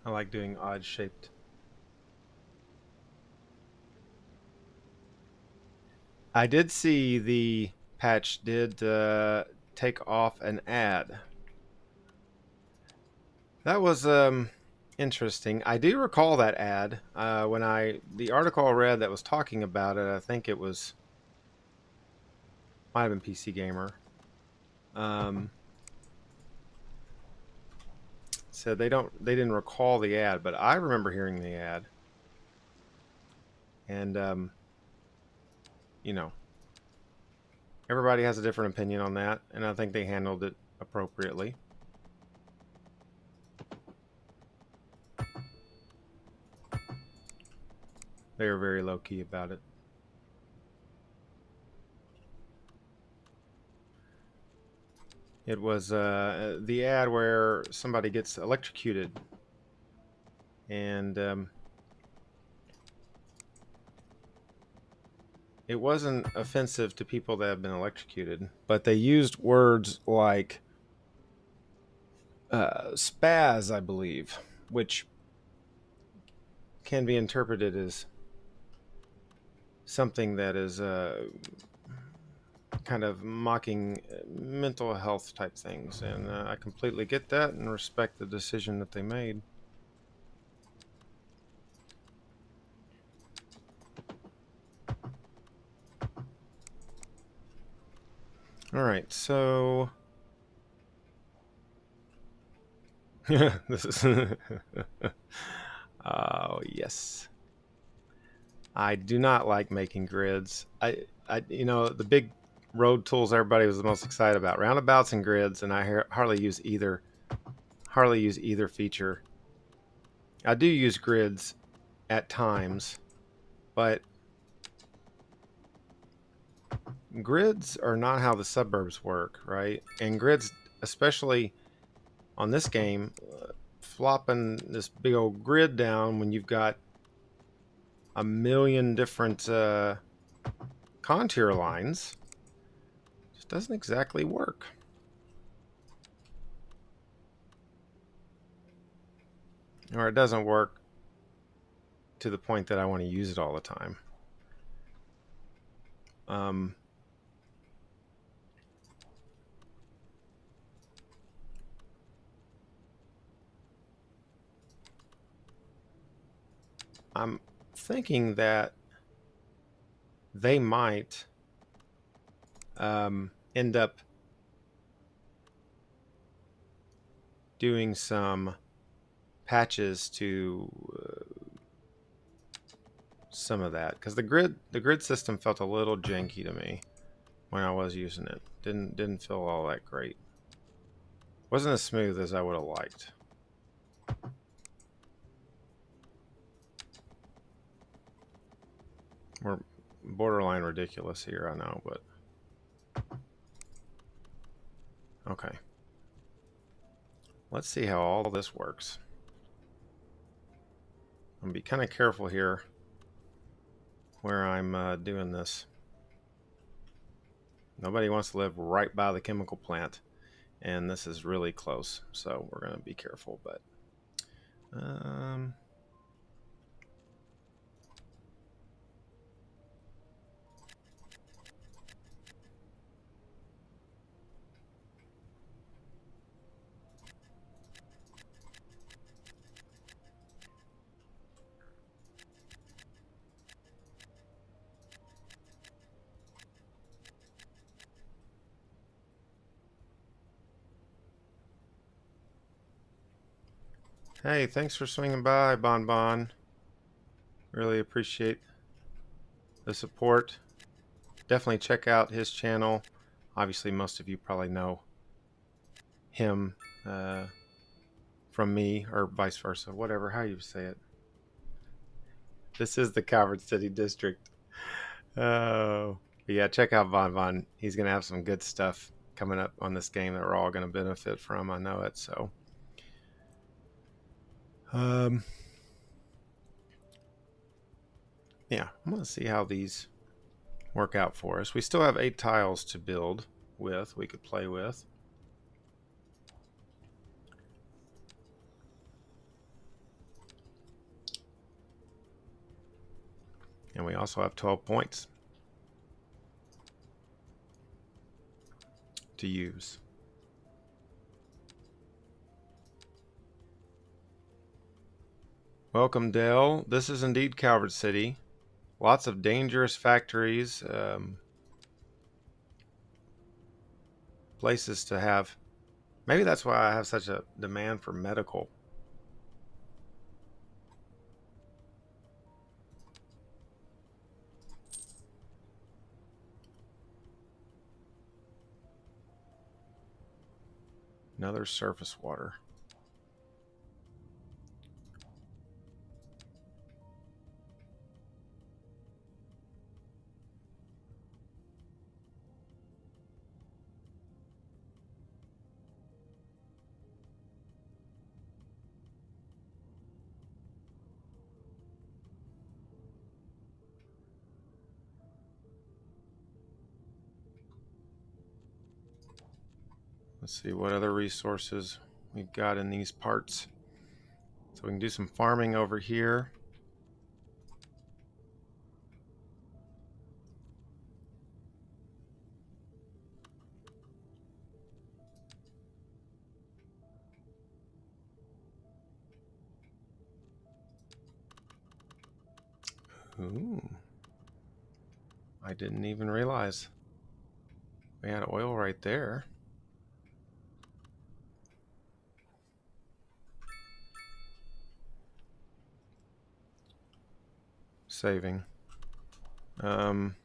I like doing odd shaped. I did see the patch did take off an ad. That was interesting. I do recall that ad. When the article I read that was talking about it, I think it was might have been PC Gamer. Said they didn't recall the ad, but I remember hearing the ad. And you know, everybody has a different opinion on that, and I think they handled it appropriately. They were very low key about it. It was the ad where somebody gets electrocuted, and it wasn't offensive to people that have been electrocuted, but they used words like spaz, I believe, which can be interpreted as something that is kind of mocking mental health type things, and I completely get that and respect the decision that they made. All right, so this is oh yes, I do not like making grids. You know, the big road tools everybody was the most excited about, roundabouts and grids, and I hardly use either. Hardly use either feature. I do use grids at times, but grids are not how the suburbs work, right? And grids, especially on this game, flopping this big old grid down when you've got a million different contour lines, just doesn't exactly work. Or it doesn't work to the point that I want to use it all the time. I'm thinking that they might end up doing some patches to some of that, because the grid system felt a little janky to me. when I was using it. Didn't feel all that great. Wasn't as smooth as I would have liked. We're borderline ridiculous here, I know, but okay. Let's see how all this works. I'm gonna be kind of careful here where I'm doing this. Nobody wants to live right by the chemical plant, and this is really close, so we're gonna be careful. But hey, thanks for swinging by, Bon Bon. Really appreciate the support. Definitely check out his channel. Obviously, most of you probably know him from me, or vice versa, whatever, how you say it. This is the Calvert City District. Oh, but yeah, check out Von Von. He's going to have some good stuff coming up on this game that we're all going to benefit from. I know it. So, yeah, I'm going to see how these work out for us. We still have 8 tiles to build with, we could play with. And we also have 12 points to use. Welcome, Dale. This is indeed Calvert City. Lots of dangerous factories, places to have. Maybe that's why I have such a demand for medical. Another surface water. Let's see what other resources we've got in these parts. So we can do some farming over here. Ooh. I didn't even realize we had oil right there. Saving. Man.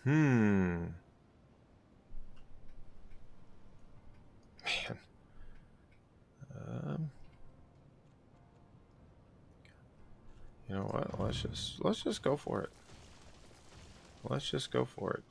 You know what? Let's just go for it. Let's just go for it.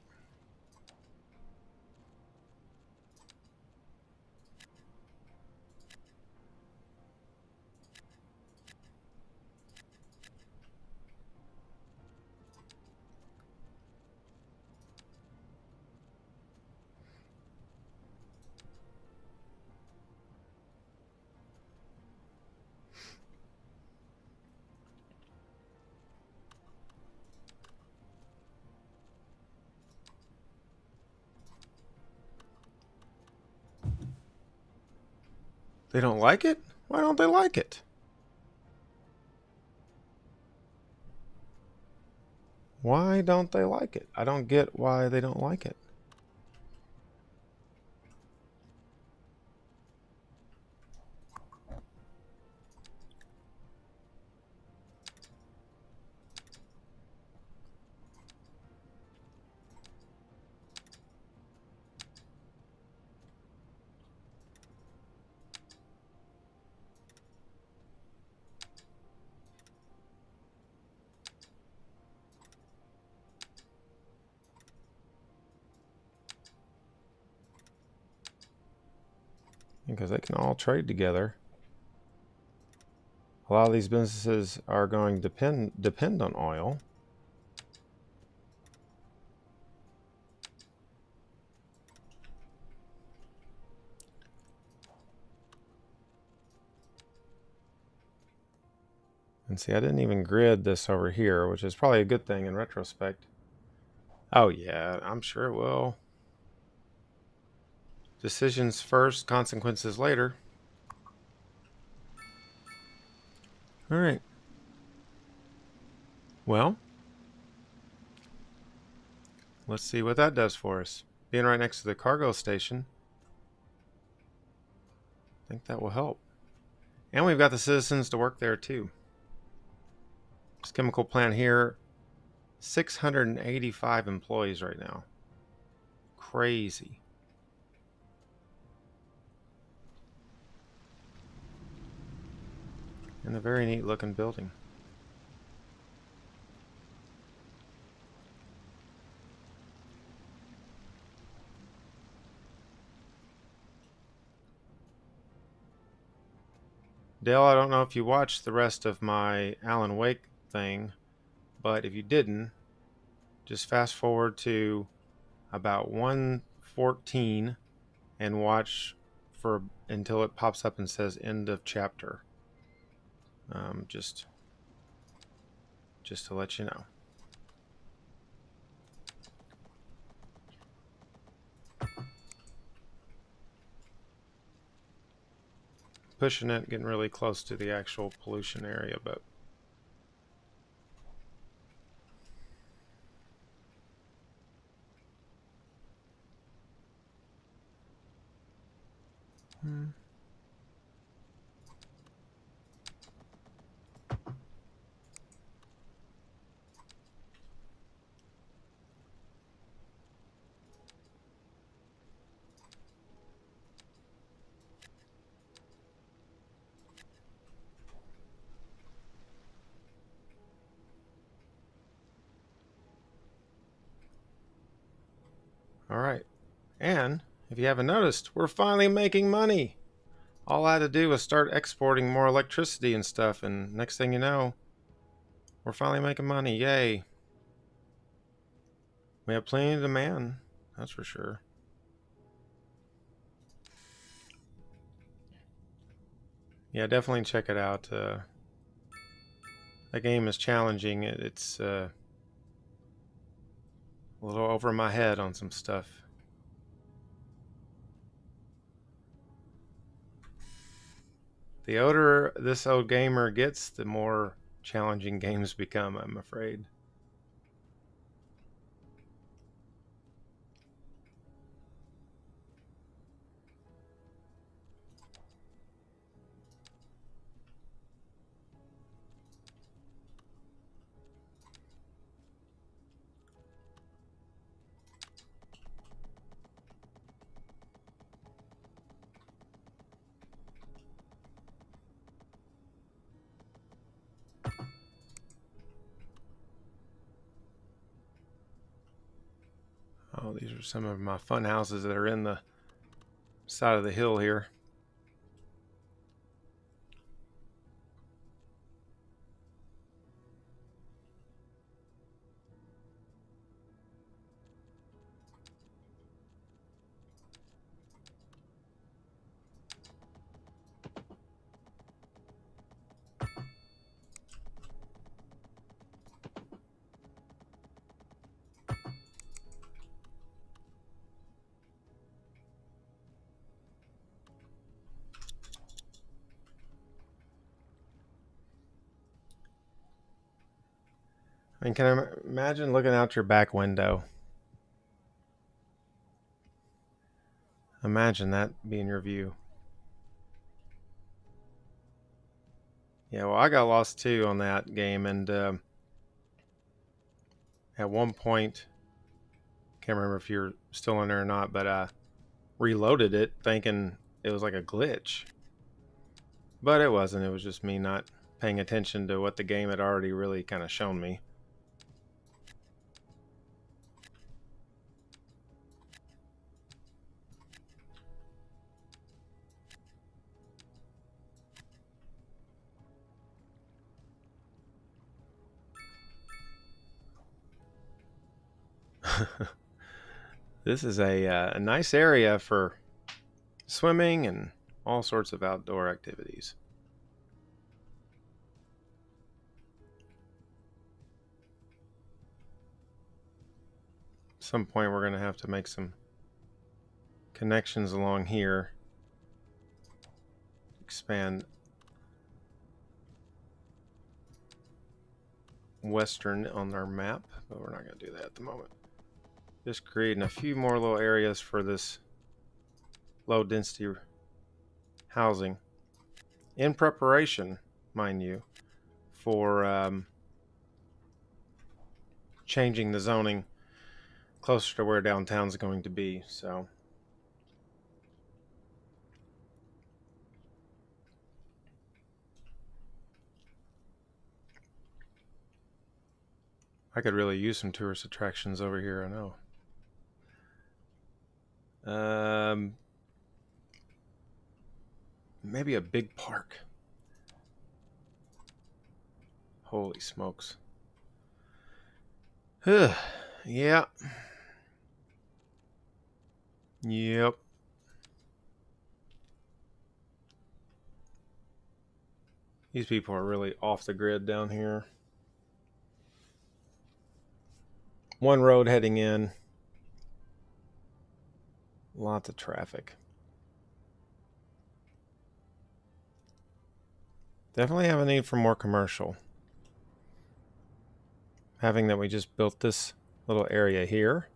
They don't like it? Why don't they like it? Why don't they like it? I don't get why they don't like it. because they can all trade together. A lot of these businesses are going to depend on oil. And see, I didn't even grid this over here, which is probably a good thing in retrospect. Oh yeah, I'm sure it will. Decisions first, consequences later. All right. Well, let's see what that does for us. Being right next to the cargo station, I think that will help. And we've got the citizens to work there too. This chemical plant here, 685 employees right now. Crazy. And a very neat looking building. Dale, I don't know if you watched the rest of my Alan Wake thing, but if you didn't, just fast forward to about 114 and watch for until it pops up and says end of chapter. Just to let you know. Pushing it, getting really close to the actual pollution area, but all right. And if you haven't noticed, we're finally making money. All I had to do was start exporting more electricity and stuff, and next thing you know, we're finally making money. Yay. We have plenty of demand, that's for sure. Yeah, definitely check it out. That game is challenging. It's a little over my head on some stuff. The older this old gamer gets, the more challenging games become, I'm afraid. Oh, these are some of my fun houses that are in the side of the hill here. I mean, can I imagine looking out your back window? Imagine that being your view. Yeah, well, I got lost too on that game, and at one point, can't remember if you're still in there or not, but I reloaded it thinking it was like a glitch. But it wasn't. It was just me not paying attention to what the game had already really kind of shown me. This is a nice area for swimming and all sorts of outdoor activities. At some point, we're going to have to make some connections along here. Expand western on our map, but we're not going to do that at the moment. Just creating a few more little areas for this low density housing in preparation, mind you, for changing the zoning closer to where downtown's going to be. So I could really use some tourist attractions over here, I know. Maybe a big park. Holy smokes. Yeah. Yep. These people are really off the grid down here. One road heading in. Lots of traffic. Definitely have a need for more commercial. Having that we just built this little area here,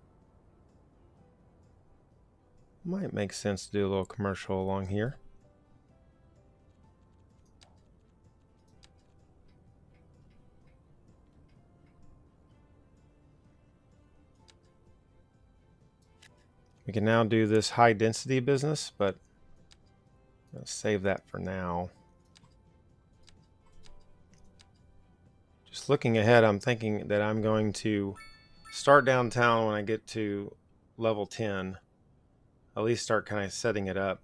might make sense to do a little commercial along here. We can now do this high density business, but let's save that for now. Just looking ahead, I'm thinking that I'm going to start downtown when I get to level 10. At least start kind of setting it up.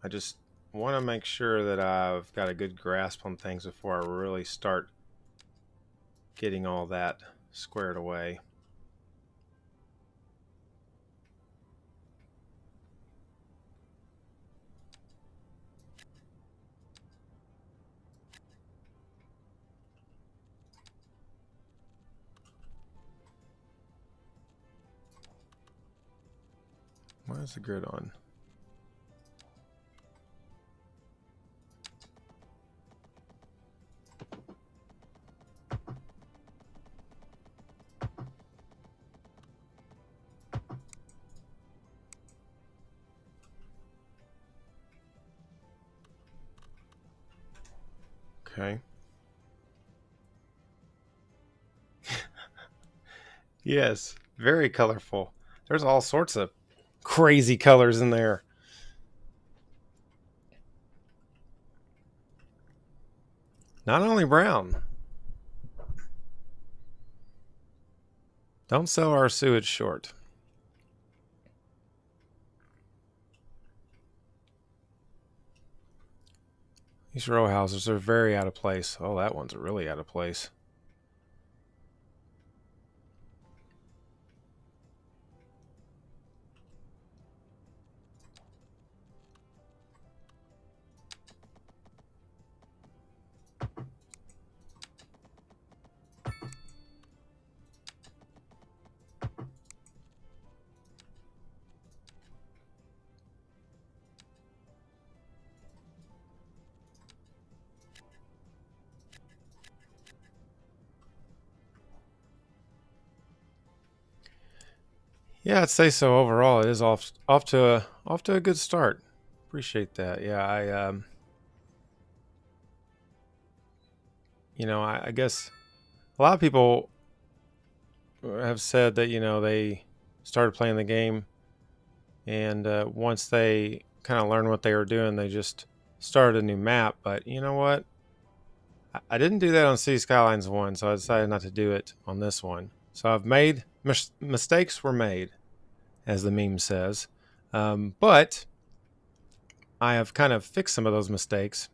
I just want to make sure that I've got a good grasp on things before I really start getting all that squared away. Why is the grid on? Okay. Yes, very colorful. There's all sorts of crazy colors in there. Not only brown. Don't sell our sewage short. These row houses are very out of place. Oh, that one's really out of place. Yeah, I'd say so. Overall, it is off to a good start. Appreciate that. Yeah, I guess a lot of people have said that they started playing the game, and once they kind of learned what they were doing, they just started a new map. But you know what? I didn't do that on City Skylines 1, so I decided not to do it on this one. So I've made mistakes were made, as the meme says, but I have kind of fixed some of those mistakes,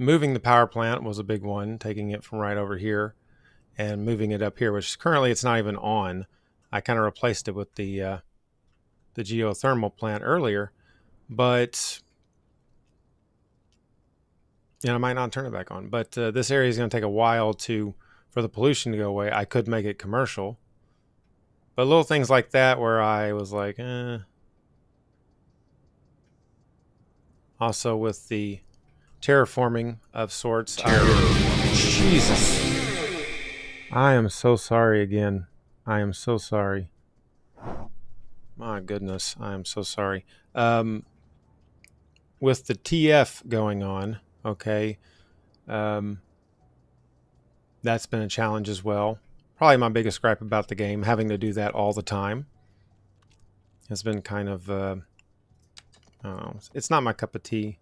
moving the power plant was a big one, taking it from right over here and moving it up here, which currently it's not even on. I kind of replaced it with the geothermal plant earlier, but I might not turn it back on. But this area is going to take a while for the pollution to go away. I could make it commercial, but little things like that where I was like, Also with the terraforming of sorts. Jesus. I am so sorry again. I am so sorry. My goodness, I am so sorry. With the TF going on, okay, that's been a challenge as well. Probably my biggest gripe about the game, having to do that all the time, has been kind of, it's not my cup of tea.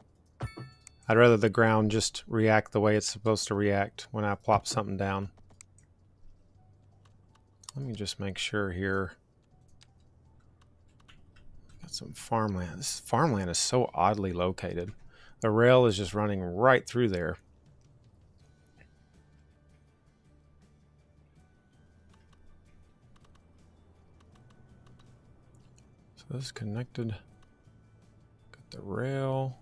I'd rather the ground just react the way it's supposed to react when I plop something down. Let me just make sure here. Got some farmland. This farmland is so oddly located. The rail is just running right through there. So this is connected. Got the rail.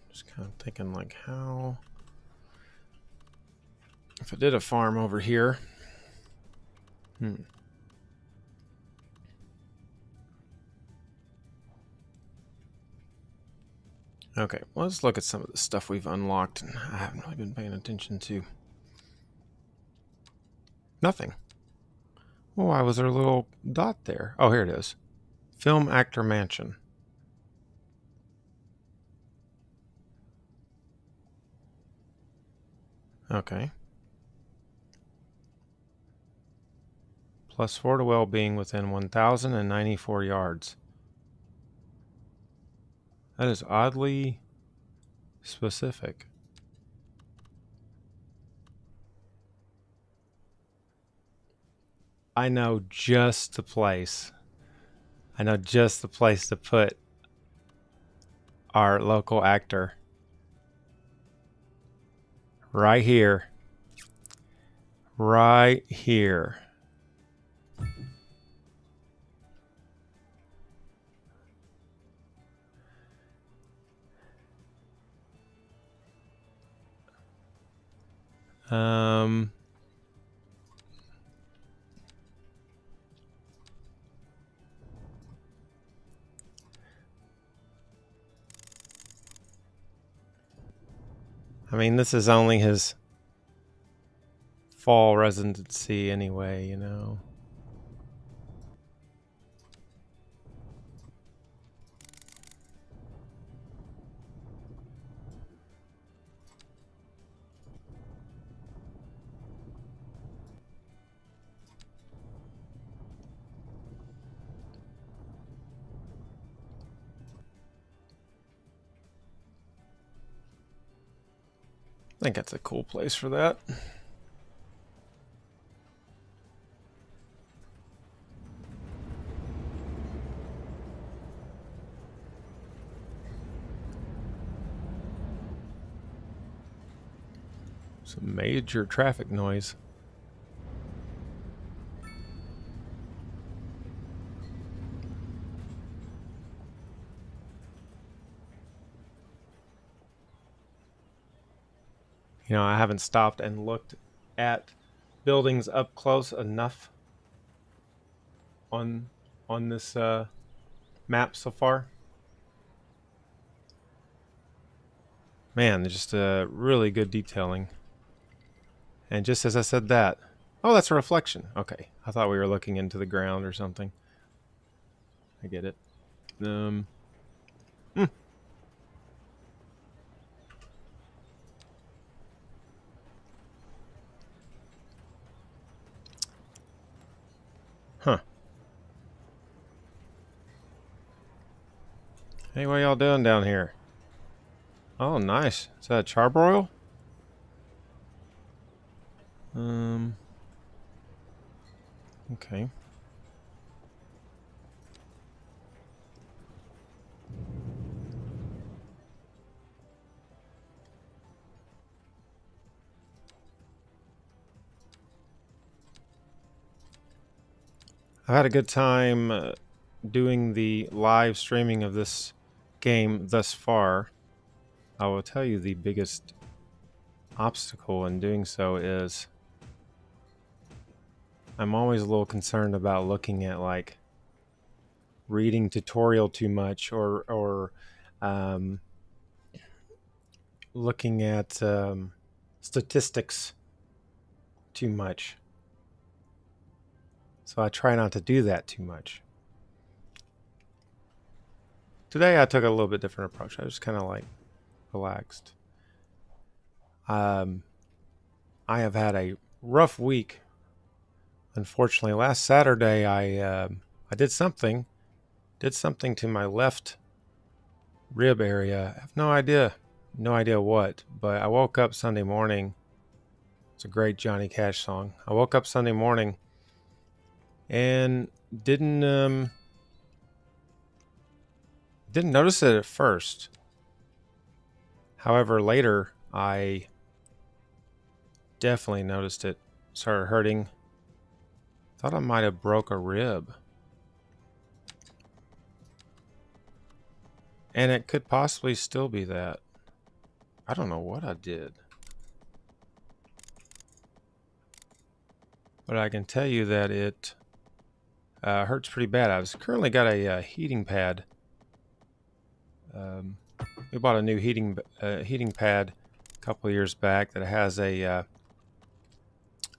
Just kind of thinking like how... If I did a farm over here... Okay, well, let's look at some of the stuff we've unlocked and I haven't really been paying attention to. Nothing. Oh, why was there a little dot there? Oh, here it is. Film Actor Mansion. Okay. +4 to well-being within 1,094 yards. That is oddly specific. I know just the place. I know just the place to put our local actor. Right here. Right here. I mean, this is only his fall residency anyway, you know. I think that's a cool place for that. Some major traffic noise. You know, I haven't stopped and looked at buildings up close enough on this map so far. Man, just really good detailing. And just as I said that, oh, that's a reflection. Okay, I thought we were looking into the ground or something. I get it. Huh. Hey, what y'all doing down here? Oh, nice. Is that charbroil? Okay. I've had a good time doing the live streaming of this game thus far. I will tell you the biggest obstacle in doing so is I'm always a little concerned about looking at like reading tutorial too much or um, looking at statistics too much. So I try not to do that too much. Today I took a little bit different approach. I just kind of like relaxed. Um, I have had a rough week. Unfortunately, last Saturday I did something to my left rib area. I have no idea what. But I woke up Sunday morning. It's a great Johnny Cash song. I woke up Sunday morning and didn't notice it at first. However, later I definitely noticed it started hurting. Thought I might have broke a rib. And it could possibly still be that. I don't know what I did. But I can tell you that it hurts pretty bad. I've currently got a heating pad. We bought a new heating pad a couple of years back that has a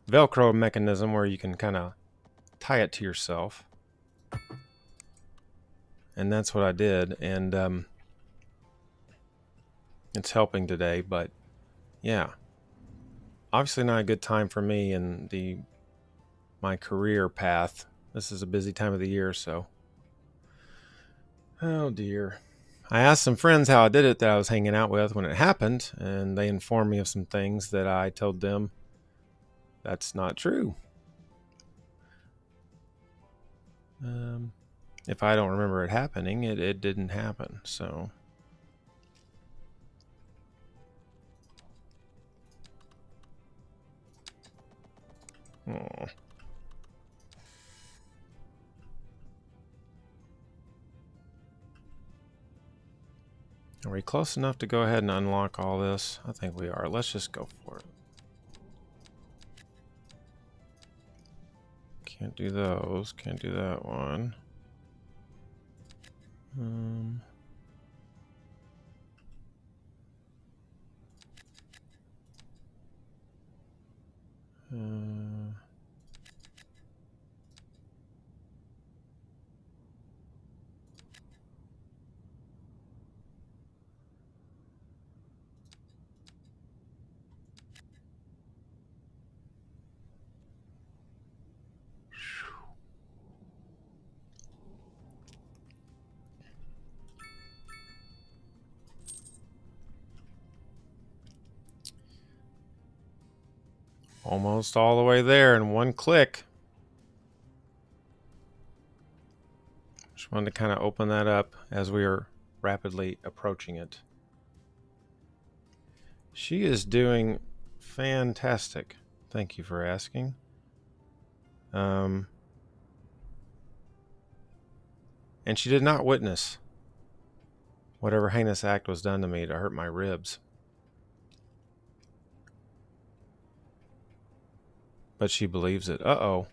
Velcro mechanism where you can kind of tie it to yourself. And that's what I did. And it's helping today. But yeah, obviously not a good time for me in my career path. This is a busy time of the year, so. Oh dear. I asked some friends how I did it that I was hanging out with when it happened, and they informed me of some things that I told them that's not true. If I don't remember it happening, it didn't happen, so. Oh. Are we close enough to go ahead and unlock all this? I think we are. Let's just go for it. Can't do those. Can't do that one. Almost all the way there in one click. Just wanted to kind of open that up as we are rapidly approaching it. She is doing fantastic. Thank you for asking. And she did not witness whatever heinous act was done to me to hurt my ribs. But she believes it. Uh-oh.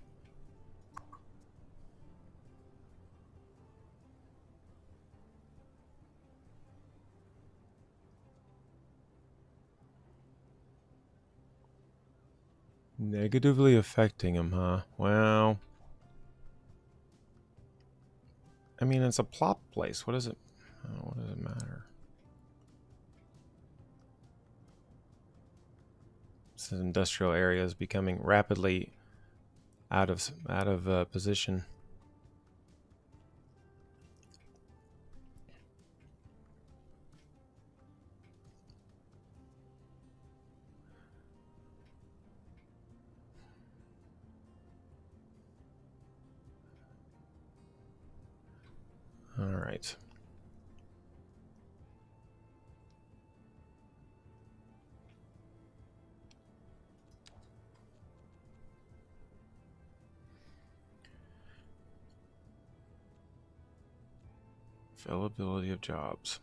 Negatively affecting him, huh? Well, I mean, it's a plop place. What does it matter? This industrial area is becoming rapidly out of position. right. Availability of jobs.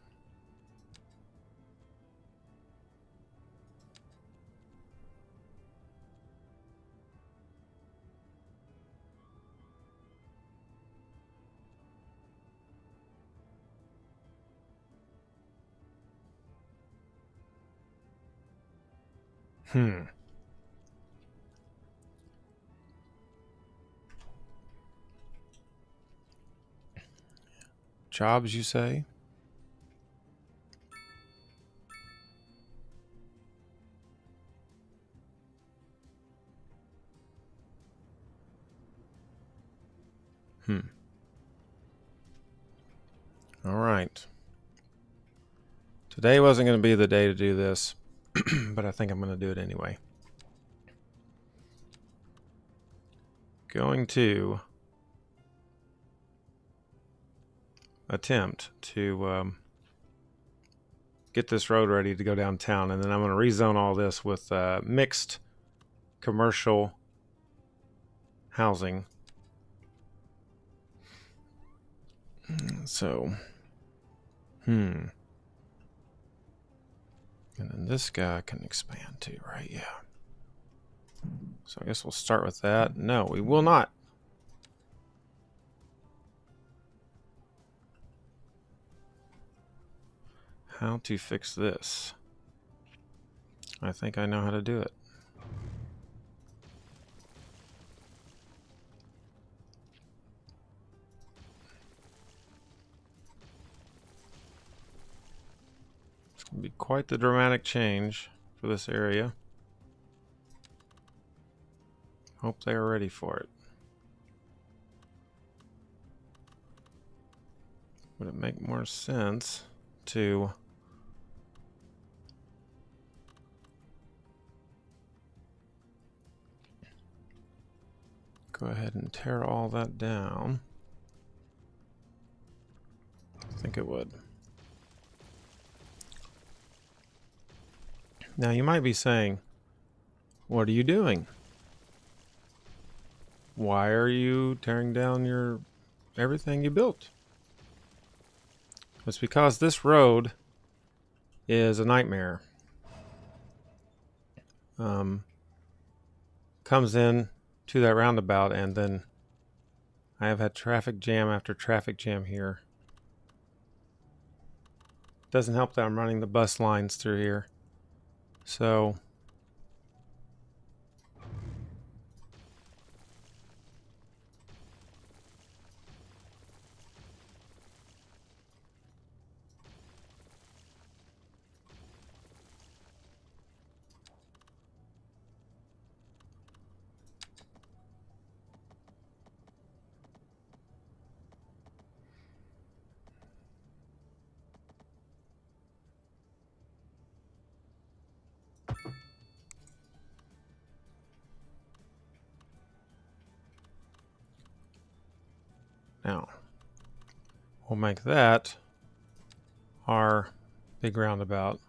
Jobs, you say? All right. Today wasn't going to be the day to do this, but I think I'm going to do it anyway. Going to attempt to get this road ready to go downtown, and then I'm going to rezone all this with mixed commercial housing. So, and then this guy can expand too, right? Yeah. So I guess we'll start with that. No, we will not. How to fix this? I think I know how to do it. It's going to be quite the dramatic change for this area. Hope they are ready for it. Would it make more sense to go ahead and tear all that down? I think it would. Now you might be saying, what are you doing? Why are you tearing down your everything you built? It's because this road is a nightmare. Comes in to that roundabout, and then I have had traffic jam after traffic jam here. Doesn't help that I'm running the bus lines through here. So now we'll make that our big roundabout.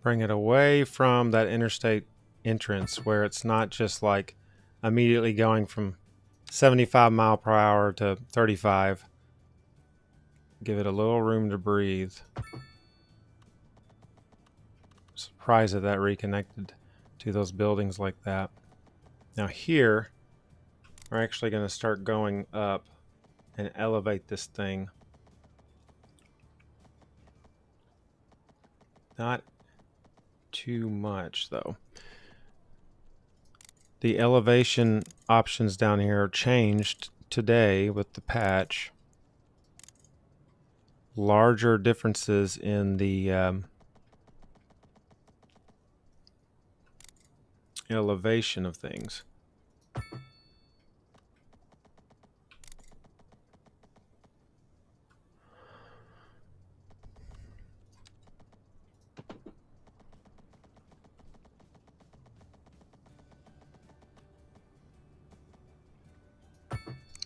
Bring it away from that interstate entrance where it's not just like immediately going from 75 mile per hour to 35. Give it a little room to breathe. Surprised that that reconnected to those buildings like that. Now here, we're actually going to start going up and elevate this thing. Not too much though. The elevation options down here changed today with the patch. Larger differences in the elevation of things.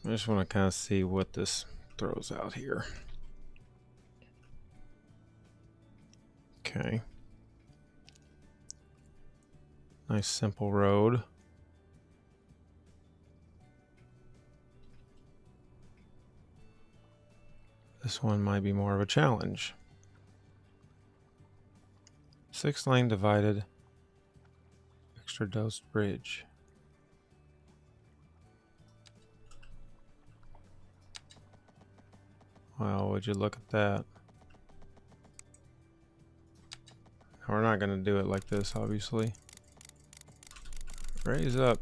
I just want to kind of see what this throws out here. Okay. Nice simple road. This one might be more of a challenge. 6-lane divided. Extra dosed bridge. Well, would you look at that? We're not going to do it like this, obviously. Raise up.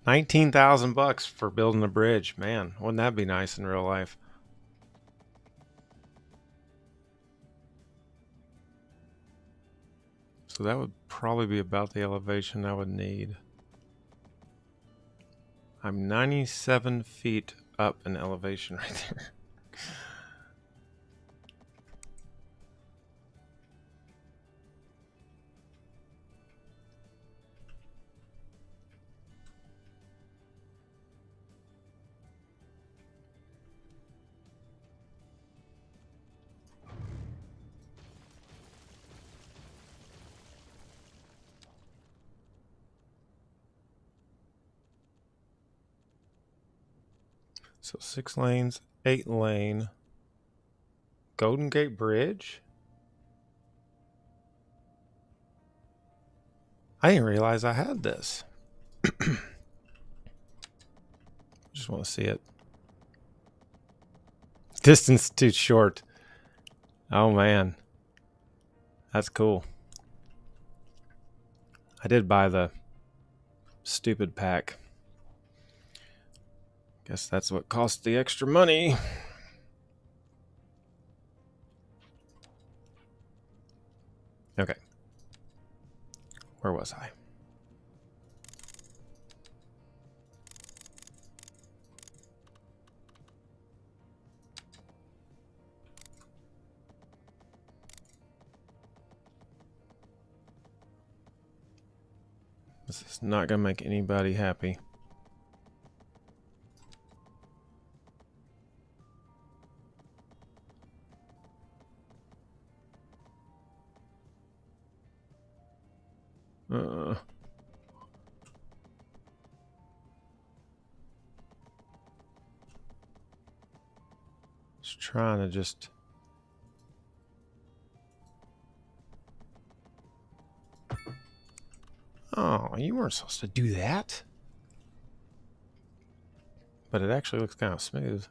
$19,000 for building a bridge. Man, wouldn't that be nice in real life? So that would probably be about the elevation I would need. I'm 97 feet up in elevation right there. So 6 lanes, 8 lane. Golden Gate Bridge? I didn't realize I had this. Just want to see it. Distance too short. Oh man. That's cool. I did buy the stupid pack. Guess that's what cost the extra money. Okay. Where was I? This is not going to make anybody happy. Just trying to just... Oh, you weren't supposed to do that. But it actually looks kind of smooth.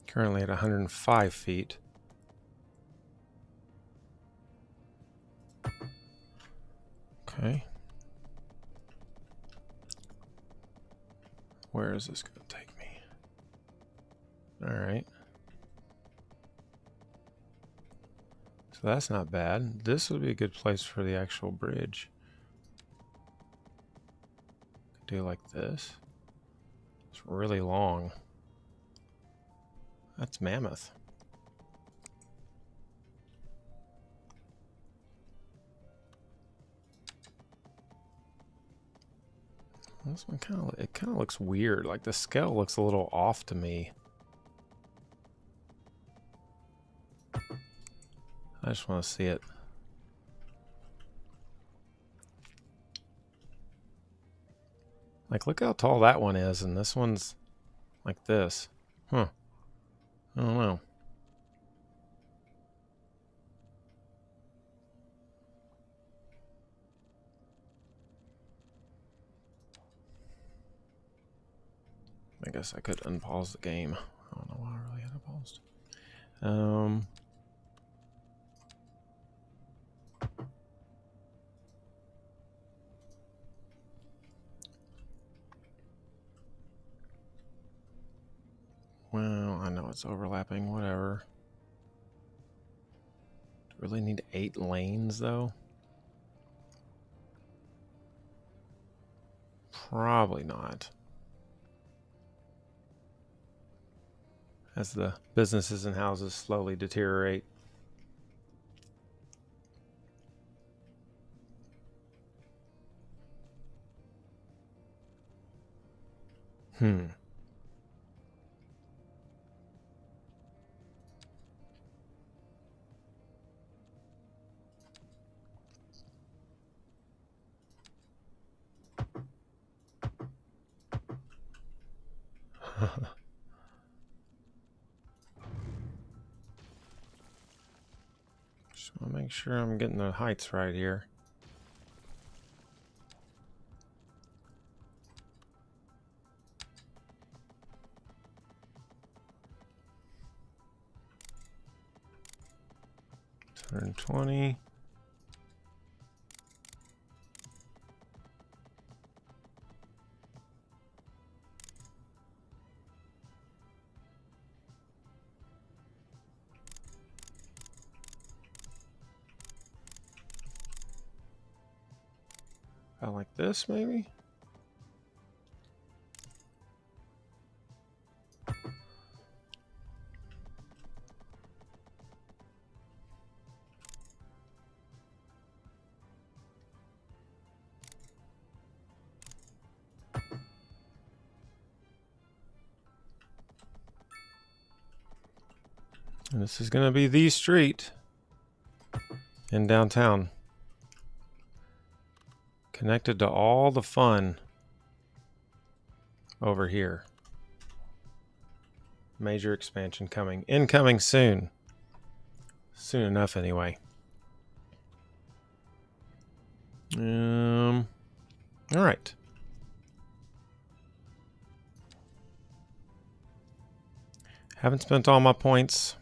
Currently at 105 feet. Okay. Where is this going to take me? All right. So that's not bad. This would be a good place for the actual bridge. Could do like this. It's really long. That's mammoth. This one kind of looks weird. Like the scale looks a little off to me. I just want to see it. Like, look how tall that one is, and this one's like this. Huh. I don't know. I guess I could unpause the game. I don't know why I really had it paused. Well, I know it's overlapping, whatever. Do I really need 8 lanes, though? Probably not. As the businesses and houses slowly deteriorate. Just want to make sure I'm getting the heights right here. $120. I like this, maybe? And this is going to be the street in downtown. Connected to all the fun over here. Major expansion coming. Incoming soon. Soon enough, anyway. All right. Haven't spent all my points.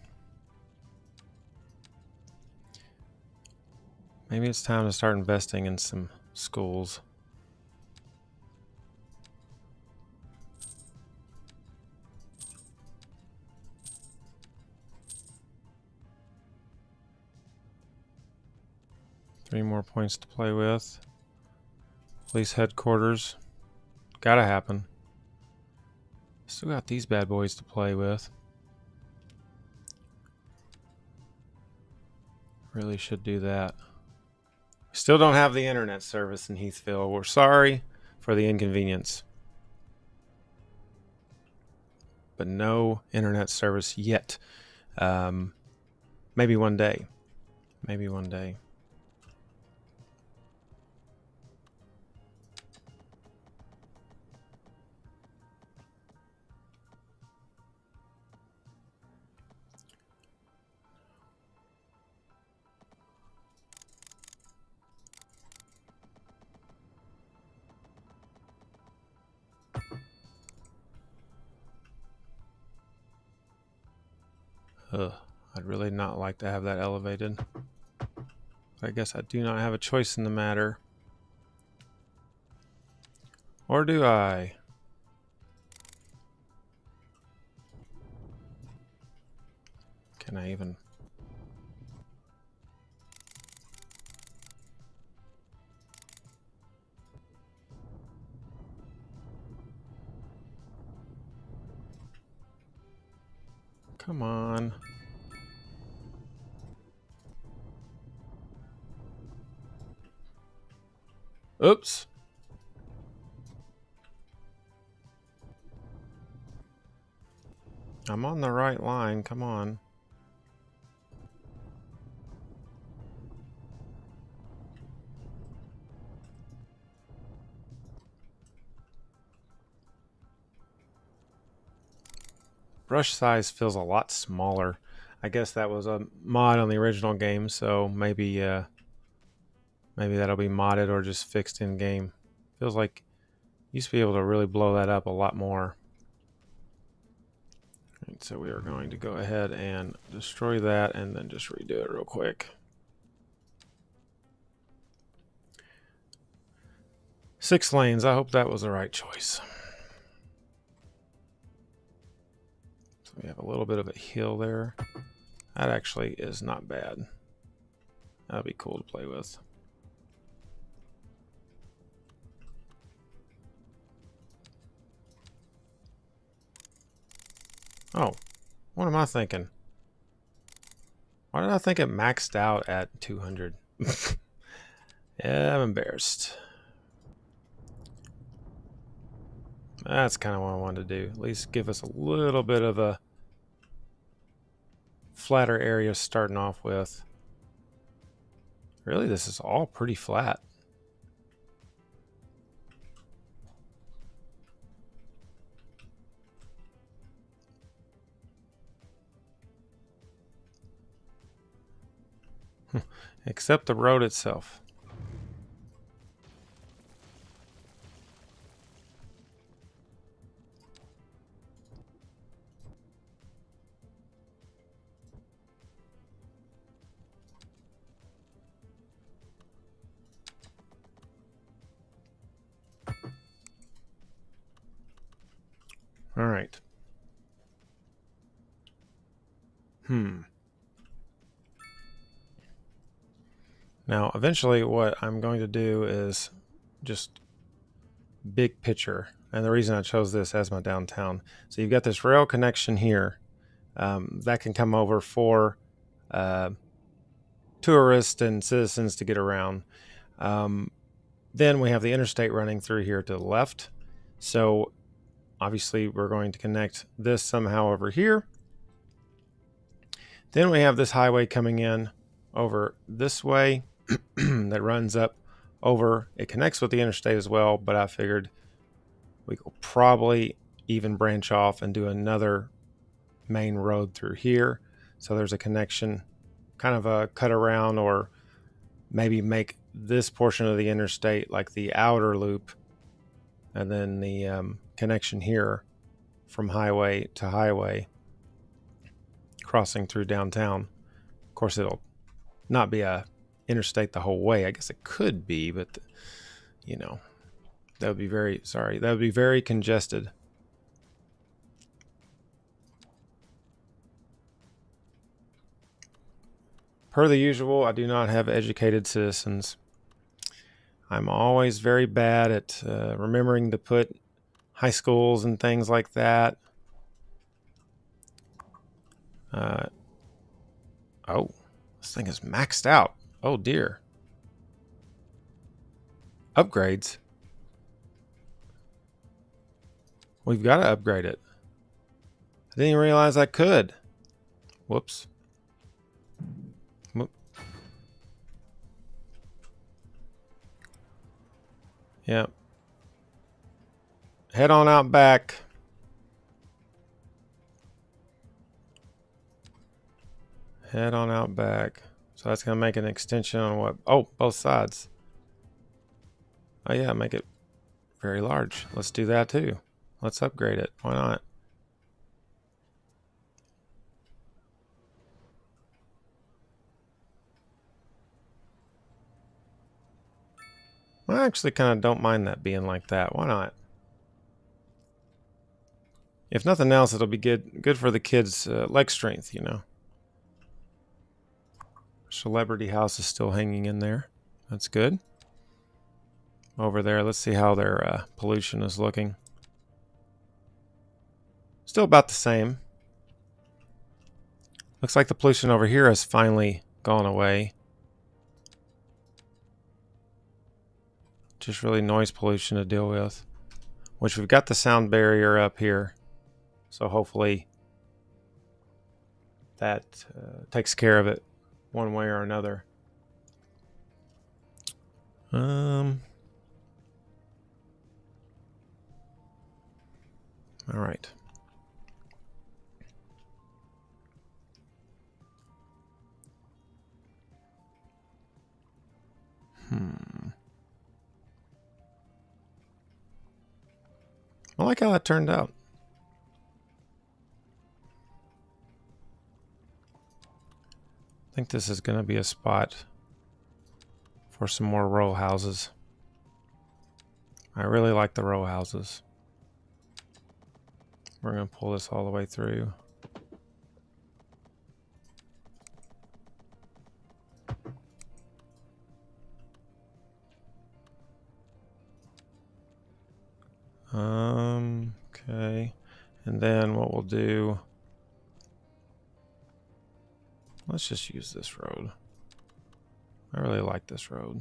Maybe it's time to start investing in some schools. Three more points to play with. Police headquarters. Gotta happen. Still got these bad boys to play with. Really should do that. Still don't have the internet service in Heathville. We're sorry for the inconvenience. But no internet service yet. Maybe one day. Maybe one day. I'd really not like to have that elevated. I guess I do not have a choice in the matter. Or do I? Can I even... Come on. Oops. I'm on the right line. Come on. Brush size feels a lot smaller. I guess that was a mod on the original game, so maybe maybe that'll be modded or just fixed in game. Feels like you used to be able to really blow that up a lot more. Right, so we are going to go ahead and destroy that and then just redo it real quick. Six lanes. I hope that was the right choice. So we have a little bit of a hill there. That actually is not bad. That'll be cool to play with. Oh, what am I thinking? Why did I think it maxed out at 200? Yeah, I'm embarrassed. That's kind of what I wanted to do. At least give us a little bit of a flatter area starting off with. Really, this is all pretty flat. Except the road itself. All right. Now, eventually what I'm going to do is just big picture. And the reason I chose this as my downtown. So you've got this rail connection here that can come over for tourists and citizens to get around. Then we have the interstate running through here to the left. So obviously we're going to connect this somehow over here. Then we have this highway coming in over this way that runs up over. It connects with the interstate as well, but I figured we could probably even branch off and do another main road through here. So there's a connection, kind of a cut around, or maybe make this portion of the interstate like the outer loop, and then the connection here from highway to highway crossing through downtown. Of course, it'll not be a interstate the whole way. I guess it could be, but you know, that would be very congested. Per the usual, I do not have educated citizens. I'm always very bad at remembering to put high schools and things like that. Oh, this thing is maxed out. Oh dear. Upgrades. We've got to upgrade it. I didn't even realize I could. Whoops. Yep. Head on out back. Head on out back. So that's going to make an extension on what? Oh, both sides. Oh yeah, make it very large. Let's do that too. Let's upgrade it. Why not? I actually kind of don't mind that being like that. Why not? If nothing else, it'll be good for the kids' leg strength, you know. Celebrity House is still hanging in there. That's good. Over there, let's see how their pollution is looking. Still about the same. Looks like the pollution over here has finally gone away. Just really noise pollution to deal with. Which we've got the sound barrier up here. So hopefully that takes care of it one way or another. All right. I like how that turned out. I think this is going to be a spot for some more row houses. I really like the row houses. We're going to pull this all the way through. Okay. And then what we'll do Let's just use this road. I really like this road.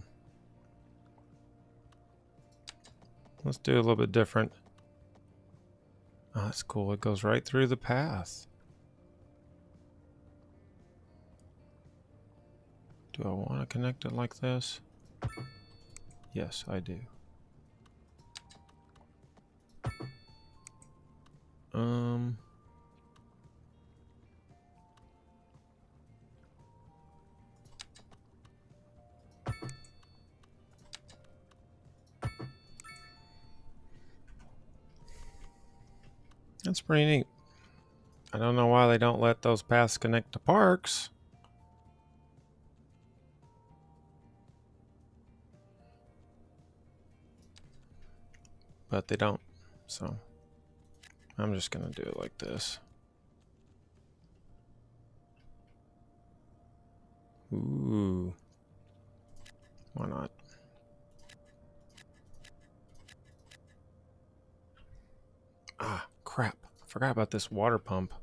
Let's do a little bit different. Oh, that's cool. It goes right through the path. Do I want to connect it like this? Yes, I do. That's pretty neat. I don't know why they don't let those paths connect to parks. But they don't. So I'm just going to do it like this. Ooh. Why not? Ah, crap. I forgot about this water pump.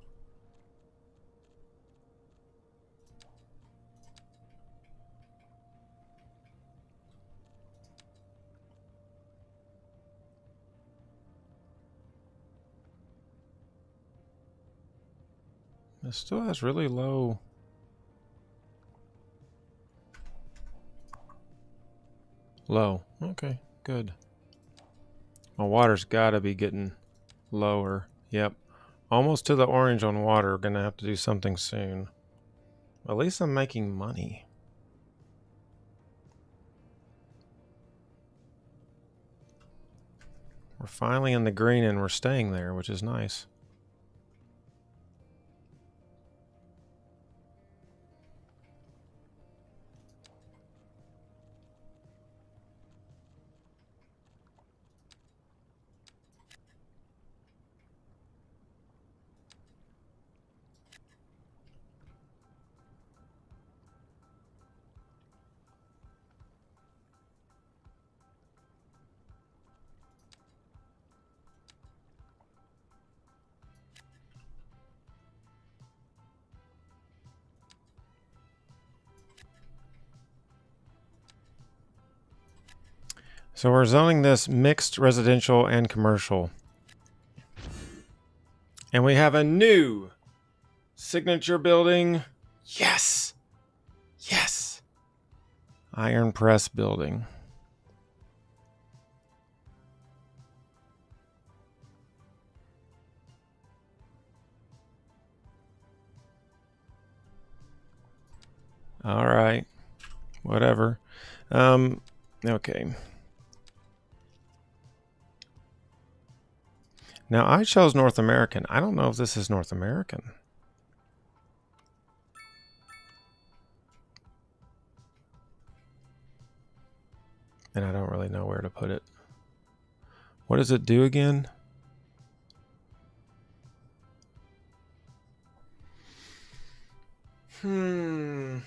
It still has really low. Low. Okay, good. My water's got to be getting lower. Yep. Almost to the orange on water. Gonna have to do something soon. At least I'm making money. We're finally in the green and we're staying there, which is nice. So we're zoning this mixed residential and commercial. And we have a new signature building. Yes! Yes! Iron press building. All right. Whatever. Okay. Now, I chose North American. I don't know if this is North American. And I don't really know where to put it. What does it do again? Hmm.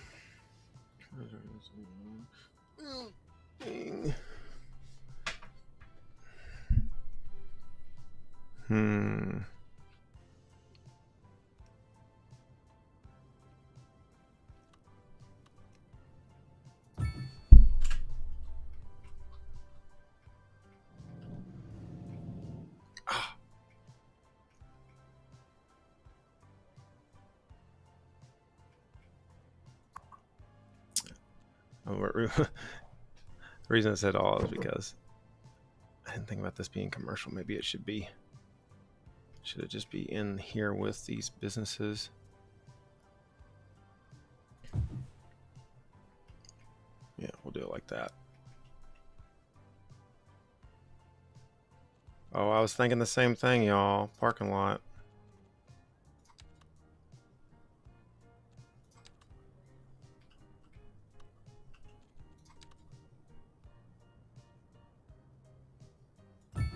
The reason I said all is because I didn't think about this being commercial. Maybe it should be. Should it just be in here with these businesses? Yeah, we'll do it like that. Oh, I was thinking the same thing, y'all. Parking lot.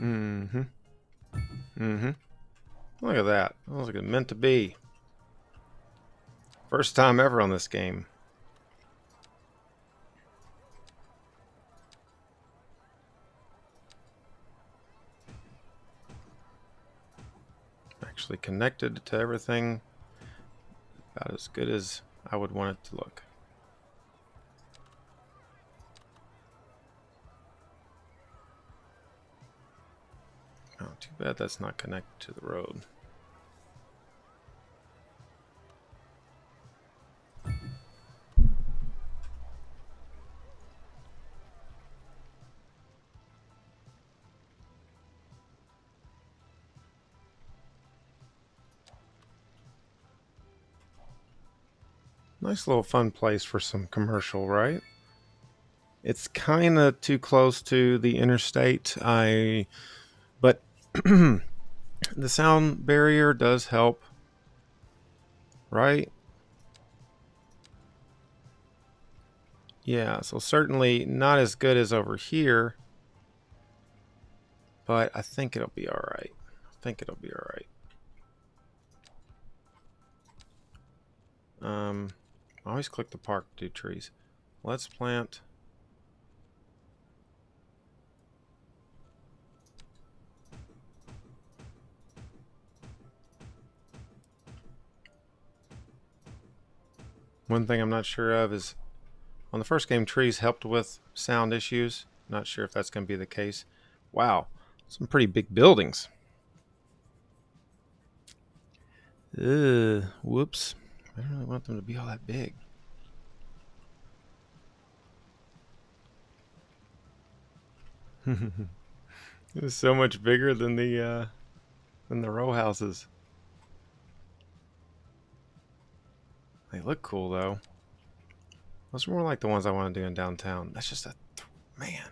Mm-hmm. Mm-hmm. Look at that. That was like it meant to be. First time ever on this game. Actually connected to everything about as good as I would want it to look. Oh, too bad that's not connected to the road. Nice little fun place for some commercial, right? It's kind of too close to the interstate. But the sound barrier does help, right? Yeah, so certainly not as good as over here, but I think it'll be all right. I think it'll be all right. I always click the park to do trees. Let's plant. One thing I'm not sure of is on the first game, trees helped with sound issues. Not sure if that's going to be the case. Wow, some pretty big buildings. Whoops. I don't really want them to be all that big. It's so much bigger than the row houses. They look cool though. Those are more like the ones I want to do in downtown. That's just man.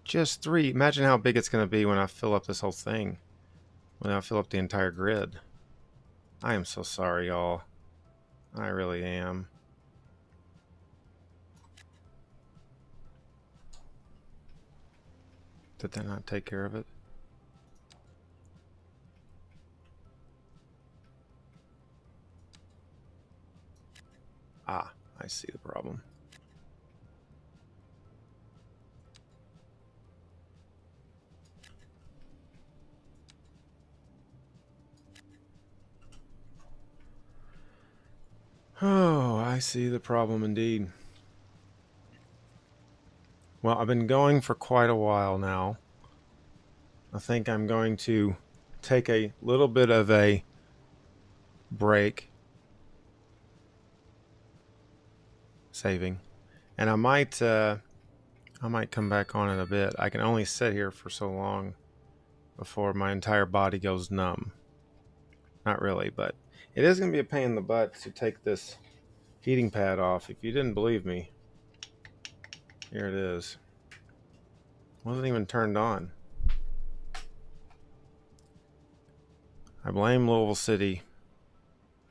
Just 3. Imagine how big it's going to be when I fill up this whole thing. When I fill up the entire grid. I am so sorry, y'all. I really am. Did that not take care of it? Ah, I see the problem. Oh, I see the problem indeed. Well, I've been going for quite a while now. I think I'm going to take a little bit of a break. Saving. And I might come back on in a bit. I can only sit here for so long before my entire body goes numb. Not really, but it is going to be a pain in the butt to take this heating pad off. If you didn't believe me, here it is. Wasn't even turned on. I blame Louisville City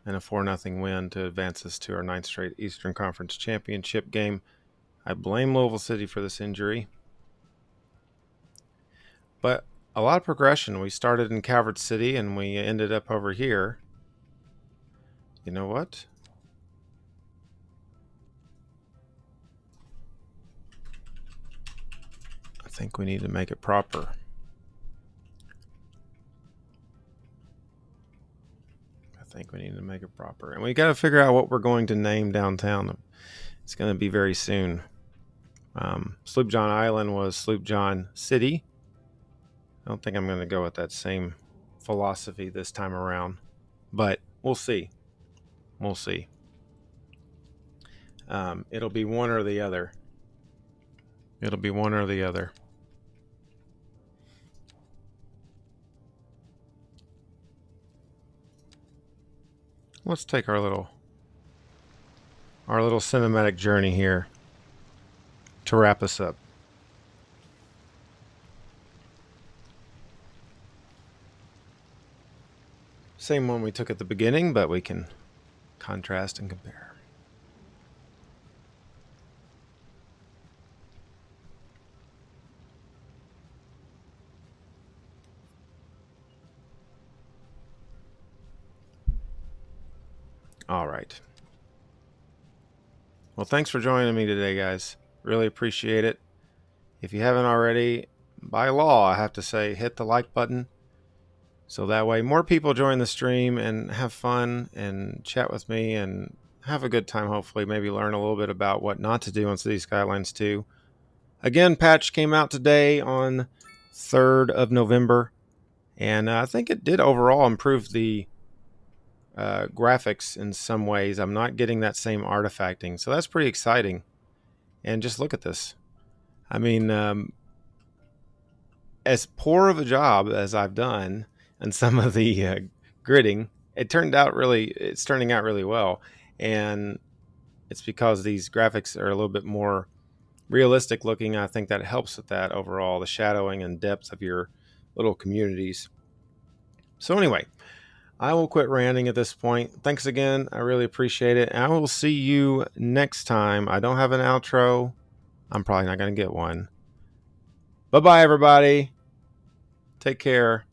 and a 4-0 win to advance us to our 9th straight Eastern Conference Championship game. I blame Louisville City for this injury. But a lot of progression. We started in Calvert City and we ended up over here. You know what? I think we need to make it proper. And we got to figure out what we're going to name downtown. It's going to be very soon. Sloop John Island was Sloop John City. I don't think I'm going to go with that same philosophy this time around, but we'll see. We'll see. It'll be one or the other. Let's take our little cinematic journey here to wrap us up. Same one we took at the beginning, but we can contrast and compare. All right. Well, thanks for joining me today, guys. Really appreciate it. If you haven't already, by law, I have to say, hit the like button. So that way more people join the stream and have fun and chat with me and have a good time, hopefully. Maybe learn a little bit about what not to do on City Skylines 2. Again, patch came out today on 3rd of November, and I think it did overall improve the graphics in some ways. I'm not getting that same artifacting, so that's pretty exciting. And just look at this. I mean, as poor of a job as I've done and some of the gridding, it's turning out really well. And it's because these graphics are a little bit more realistic looking. I think that helps with that overall, the shadowing and depth of your little communities. So anyway, I will quit ranting at this point. Thanks again. I really appreciate it. And I will see you next time. I don't have an outro. I'm probably not going to get one. Bye-bye, everybody. Take care.